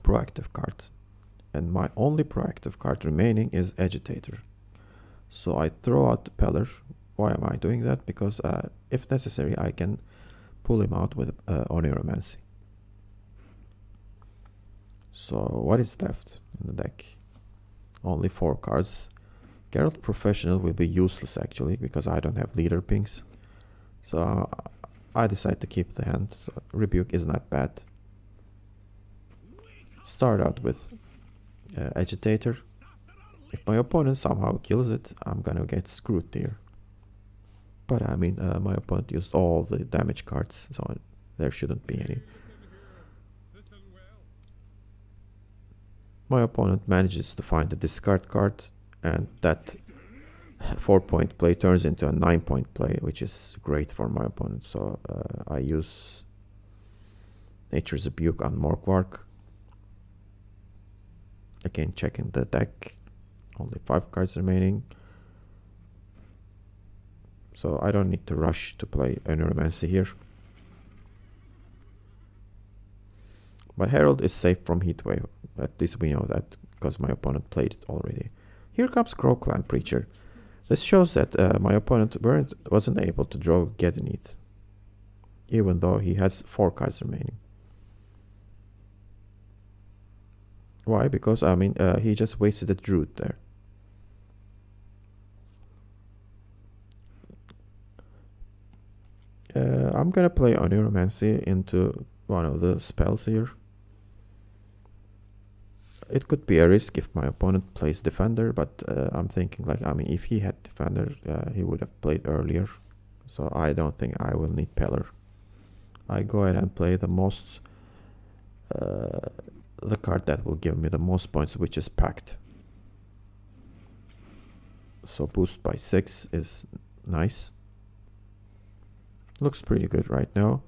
proactive card. And my only proactive card remaining is Agitator. So I throw out the Peller. Why am I doing that? Because if necessary, I can pull him out with Oniromancy. So what is left in the deck? Only 4 cards. Geralt Professional will be useless actually, because I don't have leader pings. So I decide to keep the hand. So Rebuke is not bad. Start out with Agitator. If my opponent somehow kills it, I'm gonna get screwed here. But I mean, my opponent used all the damage cards, so there shouldn't be any. My opponent manages to find a discard card, and that 4-point play turns into a 9-point play, which is great for my opponent. So I use Nature's Rebuke on Morkvark. Again, checking the deck. Only 5 cards remaining. So I don't need to rush to play Neuromancy here. But Herald is safe from Heatwave. At least we know that, because my opponent played it already. Here comes Crowclan Preacher. This shows that my opponent wasn't able to draw Gedenith, even though he has 4 cards remaining. Why? Because, I mean, he just wasted a Druid there. I'm gonna play Oniromancy into one of the spells here. It could be a risk if my opponent plays Defender, but I'm thinking, like, I mean, if he had Defender, he would have played earlier. So I don't think I will need Peller. I go ahead and play the card that will give me the most points, which is Pact. So boost by 6 is nice. Looks pretty good right now.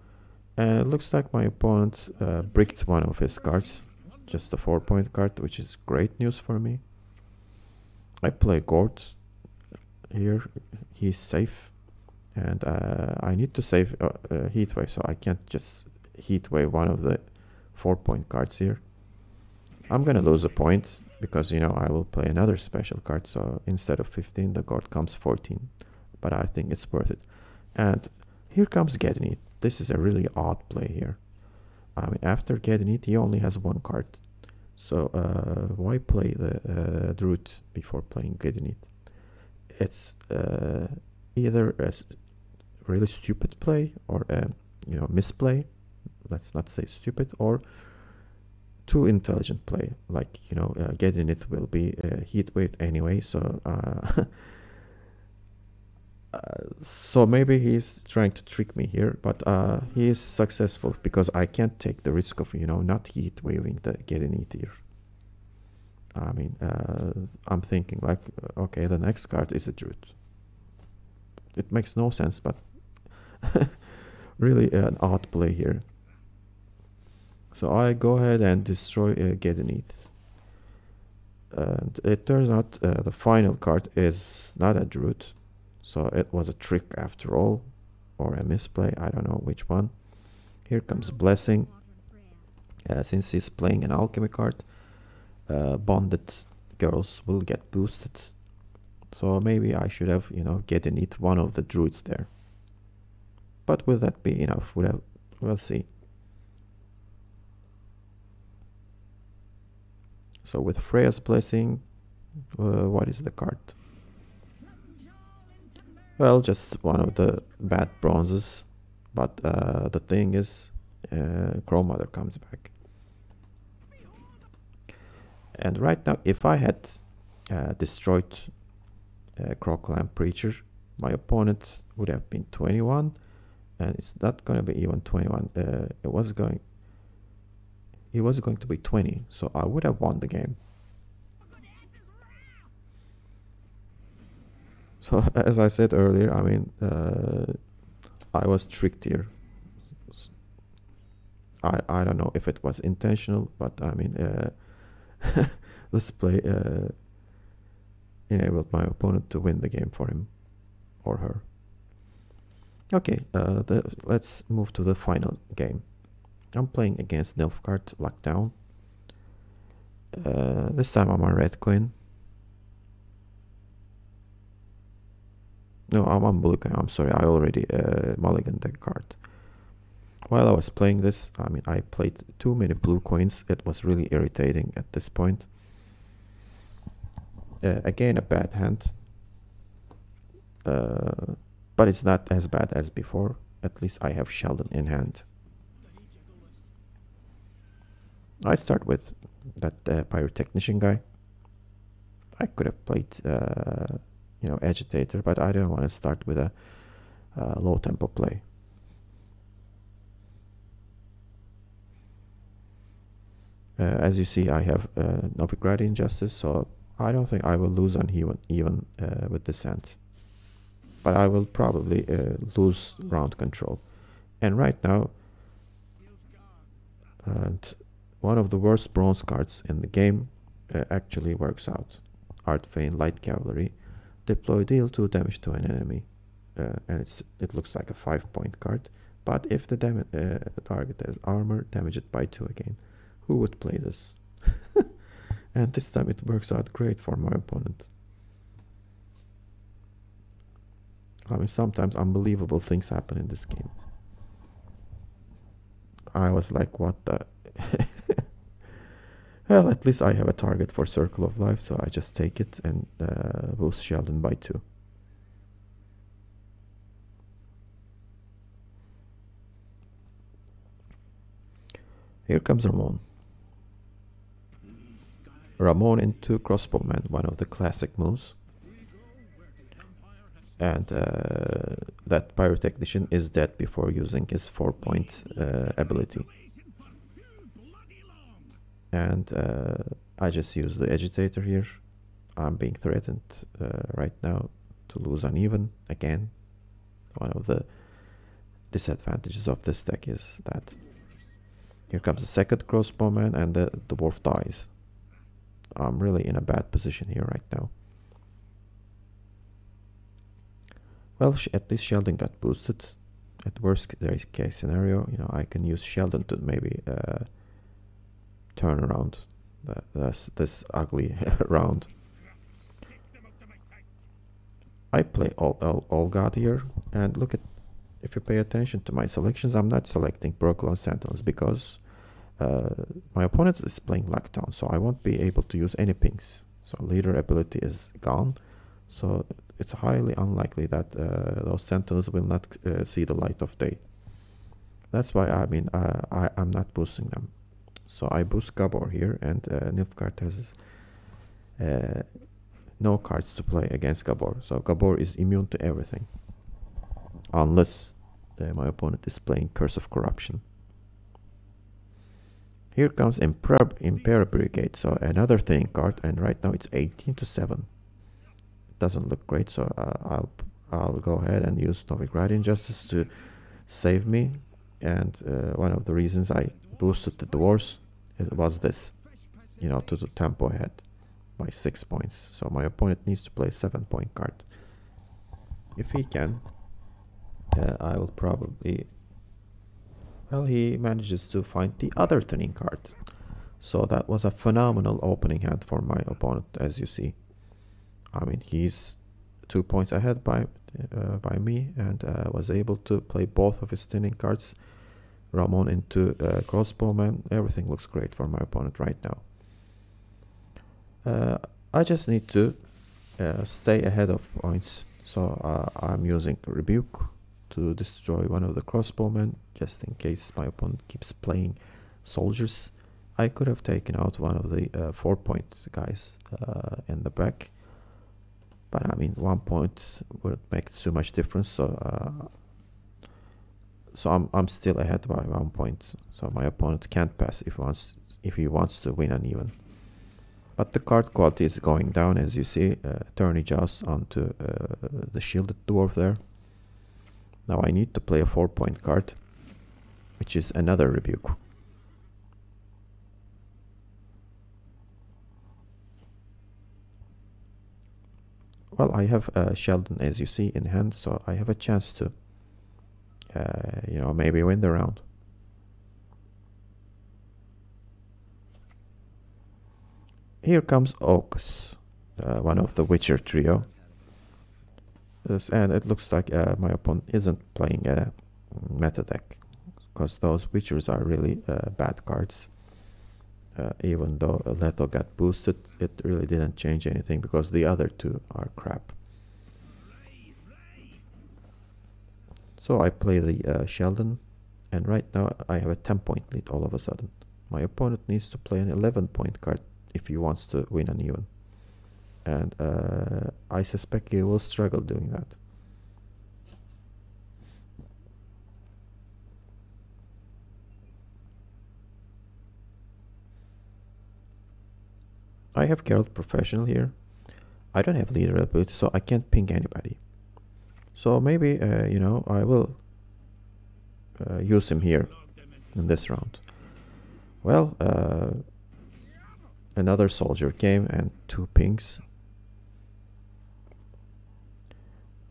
And it looks like my opponent bricked one of his cards. Just a 4-point card, which is great news for me. I play Gord here. He's safe. And I need to save Heatwave, so I can't just Heatwave one of the 4-point cards here. I'm gonna lose a point, because, you know, I will play another special card. So instead of 15, the Gord comes 14. But I think it's worth it. And here comes Gedenith. This is a really odd play here. I mean, after Gedenith, he only has 1 card. So why play the Druid before playing Gedenith? It's either a really stupid play or a, you know, misplay. Let's not say stupid, or too intelligent play. Like, you know, Gedenith will be Heatwave anyway. So so maybe he's trying to trick me here, but he is successful, because I can't take the risk of, you know, not heat waving the Gedenith here. I mean, I'm thinking, like, okay, the next card is a Druid. It makes no sense, but really an odd play here. So I go ahead and destroy Gedenith. And it turns out the final card is not a Druid. So it was a trick after all, or a misplay, I don't know which one. Here comes Blessing. Since he's playing an alchemy card, bonded girls will get boosted. So maybe I should have, you know, Gedenith one of the druids there. But will that be enough? We'll see. So with Freya's Blessing, what is the card? Well, just one of the bad bronzes, but the thing is, Crow Mother comes back. And right now, if I had destroyed Croclam Preacher, my opponent would have been 21, and it's not going to be even 21. He was going to be 20, so I would have won the game. So as I said earlier, I mean, I was tricked here. I don't know if it was intentional, but I mean, this play enabled my opponent to win the game for him or her. Okay, let's move to the final game. I'm playing against Nilfgaard Lockdown. This time I'm a red queen. No, I'm on blue queen. I'm sorry, I already mulliganed the card. While I was playing this, I mean, I played too many blue coins. It was really irritating at this point. Again, a bad hand. But it's not as bad as before. At least I have Sheldon in hand. I start with that pyrotechnician guy. I could have played, agitator, but I don't want to start with a low tempo play. As you see, I have Novigrad Injustice, so I don't think I will lose on even with this hand. But I will probably lose round control. And right now, one of the worst bronze cards in the game actually works out. Artfane Light Cavalry. Deploy, deal 2 damage to an enemy. And it looks like a 5-point card. But if the target has armor, damage it by 2 again. Who would play this? And this time it works out great for my opponent. I mean, sometimes unbelievable things happen in this game. I was like, what the... Well, at least I have a target for Circle of Life, so I just take it and boost Sheldon by 2. Here comes Ramon. Ramon into Crossbowman, one of the classic moves. And that pyrotechnician is dead before using his 4-point ability. And I just use the agitator here. I'm being threatened right now to lose uneven again. One of the disadvantages of this deck is that here comes the second crossbowman and the dwarf dies. I'm really in a bad position here right now. Well, at least Sheldon got boosted. At worst case scenario, I can use Sheldon to maybe turn around this ugly round. I play all God here, and look at, if you pay attention to my selections, I'm not selecting Brocklon Sentinels because my opponent is playing Lockdown, so I won't be able to use any pings. So leader ability is gone, so it's highly unlikely that those Sentinels will not see the light of day. That's why I'm not boosting them. So I boost Gabor here, and Nilfgaard has no cards to play against Gabor. So Gabor is immune to everything, unless my opponent is playing Curse of Corruption. Here comes Impera Brigade, so another thinning card, and right now it's 18-7. It doesn't look great, so I'll go ahead and use Novigrad Injustice to save me. And one of the reasons I boosted the dwarves was this, to the tempo ahead by 6 points. So my opponent needs to play a 7-point card. If he can, I will probably... Well, he manages to find the other thinning card. So that was a phenomenal opening hand for my opponent, as you see. I mean, he's 2 points ahead by me, and was able to play both of his thinning cards. Ramon into crossbowman. Everything looks great for my opponent right now. I just need to stay ahead of points, so I'm using Rebuke to destroy one of the crossbowmen, just in case my opponent keeps playing soldiers. I could have taken out one of the 4-point guys in the back, but I mean 1 point wouldn't make too much difference, so I'm still ahead by 1 point. So my opponent can't pass if he wants to win uneven. But the card quality is going down, as you see. Tourney Jaws onto the shielded dwarf there. Now I need to play a 4-point card, which is another Rebuke. Well, I have Sheldon, as you see, in hand, so I have a chance to, maybe win the round. Here comes Oaks, one of the Witcher trio. And it looks like my opponent isn't playing a meta deck, because those Witchers are really bad cards. Even though Leto got boosted, it really didn't change anything because the other two are crap. So I play the Sheldon, and right now I have a 10-point lead all of a sudden. My opponent needs to play an 11-point card if he wants to win an even. And I suspect he will struggle doing that. I have Geralt Professional here. I don't have leader ability, so I can't ping anybody. So maybe, I will use him here in this round. Well, another soldier came and 2 pings.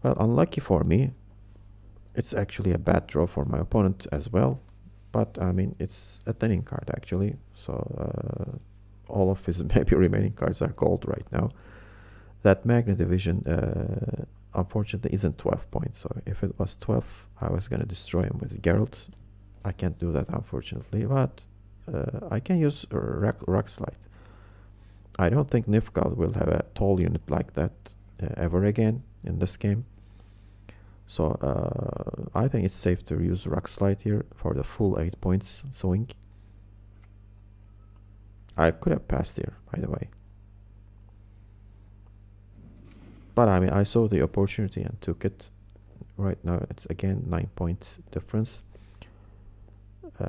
Well, unlucky for me. It's actually a bad draw for my opponent as well. But, I mean, it's a thinning card actually. So, all of his maybe remaining cards are gold right now. That Magna Division, unfortunately, isn't 12 points. So if it was 12, I was going to destroy him with Geralt. I can't do that, unfortunately. But I can use Rock Slide. I don't think Nifgal will have a tall unit like that ever again in this game. So I think it's safe to use Rock Slide here for the full 8 points swing. I could have passed here, by the way. But I mean, I saw the opportunity and took it. Right now, it's again 9-point difference.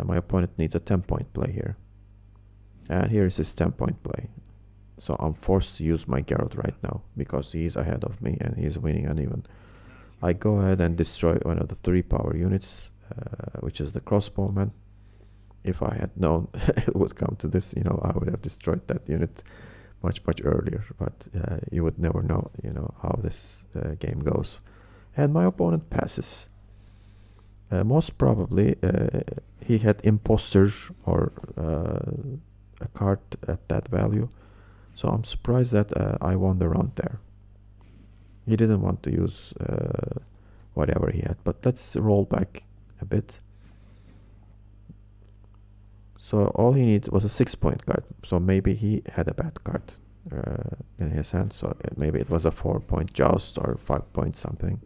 My opponent needs a 10-point play here. And here is his 10-point play. So I'm forced to use my Geralt right now because he's ahead of me and he's winning uneven. I go ahead and destroy one of the 3 power units, which is the crossbowman. If I had known it would come to this, I would have destroyed that unit much earlier. But you would never know, how this game goes. And my opponent passes. Most probably he had imposter or a card at that value. So I'm surprised that I won the round there. He didn't want to use whatever he had. But let's roll back a bit. So all he needed was a 6-point card. So maybe he had a bad card in his hand. So maybe it was a 4-point joust or 5-point something.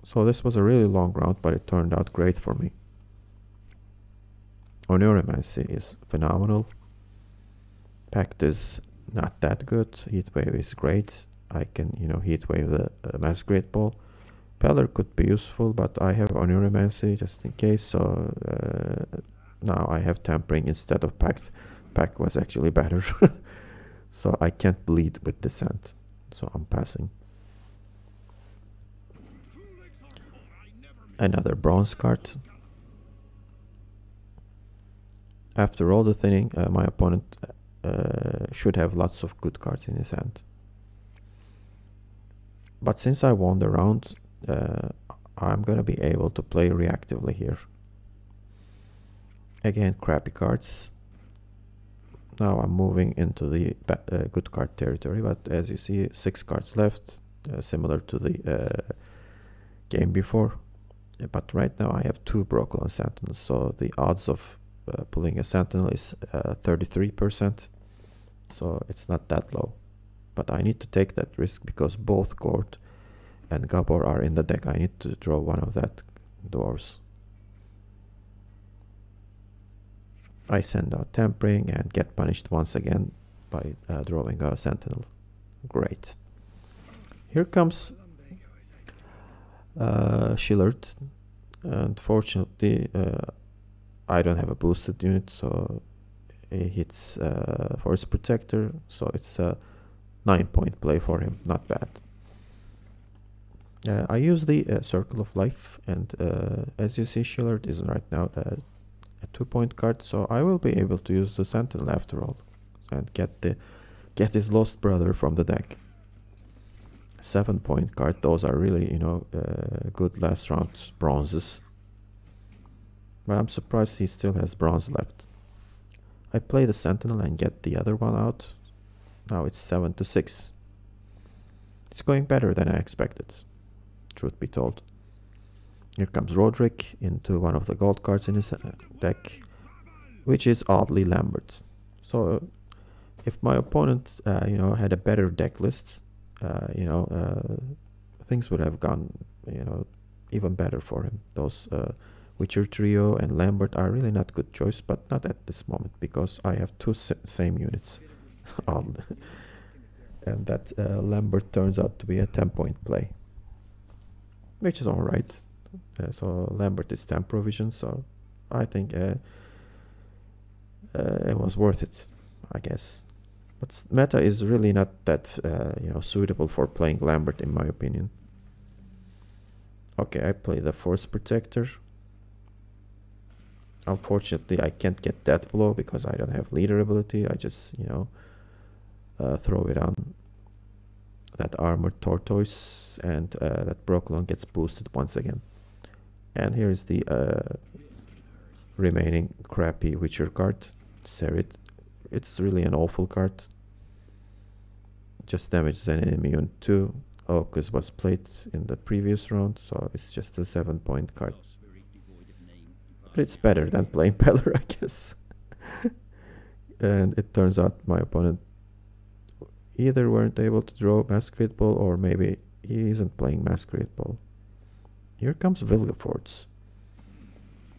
So this was a really long round, but it turned out great for me. Oneiromancy is phenomenal. Pact is not that good. Heatwave is great. I can, Heatwave the Masquerade Ball. Peller could be useful, but I have Oneiromancy just in case, so now I have Tampering instead of Pact. Pact was actually better. So I can't bleed with Descent, so I'm passing. Another bronze card. After all the thinning, my opponent should have lots of good cards in his hand. But since I won the round, I'm gonna be able to play reactively here. Again, crappy cards. Now I'm moving into the good card territory, but as you see, 6 cards left, similar to the game before. But right now I have 2 Broccolon Sentinels, so the odds of pulling a Sentinel is 33%, so it's not that low. But I need to take that risk because both Gord and Gabor are in the deck. I need to draw one of that dwarves. I send out Tampering and get punished once again by drawing a Sentinel. Great. Here comes Shillard. Unfortunately, I don't have a boosted unit, so he hits Forest Protector, so it's a 9-point play for him, not bad. I use the Circle of Life, and as you see, Shillard is right now a 2-point card, so I will be able to use the Sentinel after all, and get the get his lost brother from the deck. 7-point card. Those are really, you know, good last round bronzes. But I'm surprised he still has bronze left. I play the Sentinel and get the other one out. Now it's 7-6. It's going better than I expected, truth be told. Here comes Roderick into one of the gold cards in his deck, which is oddly Lambert. So if my opponent, you know, had a better deck list, you know, things would have gone, you know, even better for him. Those Witcher Trio and Lambert are really not good choice, but not at this moment because I have two same units on, and that Lambert turns out to be a 10-point play, which is alright. So Lambert is 10 provision, so I think it was worth it, I guess. But meta is really not that you know, suitable for playing Lambert in my opinion. Okay, I play the Force Protector. Unfortunately, I can't get Death Blow because I don't have leader ability. I just, you know, throw it on that Armored Tortoise, and that Brooklyn gets boosted once again. And here's the remaining crappy Witcher card, Serit. It's really an awful card. Just damages an enemy on 2. Ocus was played in the previous round, so it's just a 7-point card. But it's better than playing Pelor, I guess. And it turns out my opponent either weren't able to draw Masquerade Ball, or maybe he isn't playing Masquerade Ball. Here comes Vilgefortz.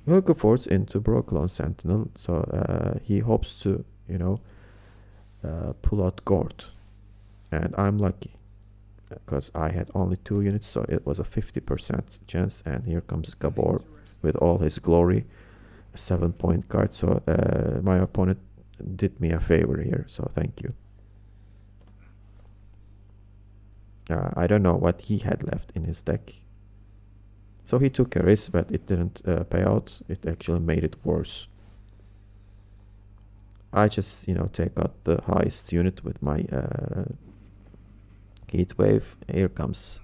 Vilgefortz into Brooklyn Sentinel, so he hopes to, you know, pull out Gord. And I'm lucky, because I had only 2 units, so it was a 50% chance. And here comes Gabor with all his glory, a 7-point card. So my opponent did me a favor here, so thank you. I don't know what he had left in his deck. So he took a risk, but it didn't pay out. It actually made it worse. I just, you know, take out the highest unit with my Heat Wave. Here comes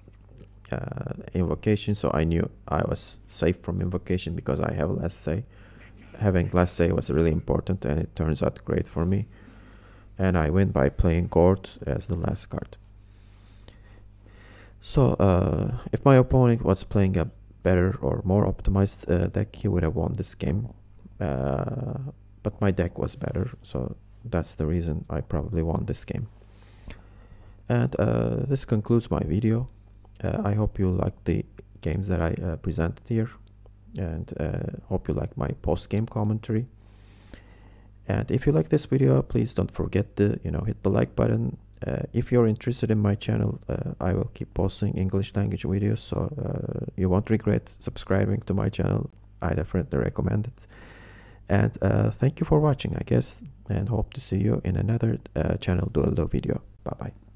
Invocation, so I knew I was safe from Invocation because I have Last Say. Having Last Say was really important, and it turns out great for me. And I win by playing Gord as the last card. So if my opponent was playing a better or more optimized deck, he would have won this game. But my deck was better, so that's the reason I probably won this game. And this concludes my video. I hope you like the games that I presented here, and hope you like my post-game commentary. And if you like this video, please don't forget to, you know, hit the like button. If you're interested in my channel, I will keep posting English language videos, so you won't regret subscribing to my channel. I definitely recommend it. And thank you for watching, I guess, and hope to see you in another channel duello video. Bye bye.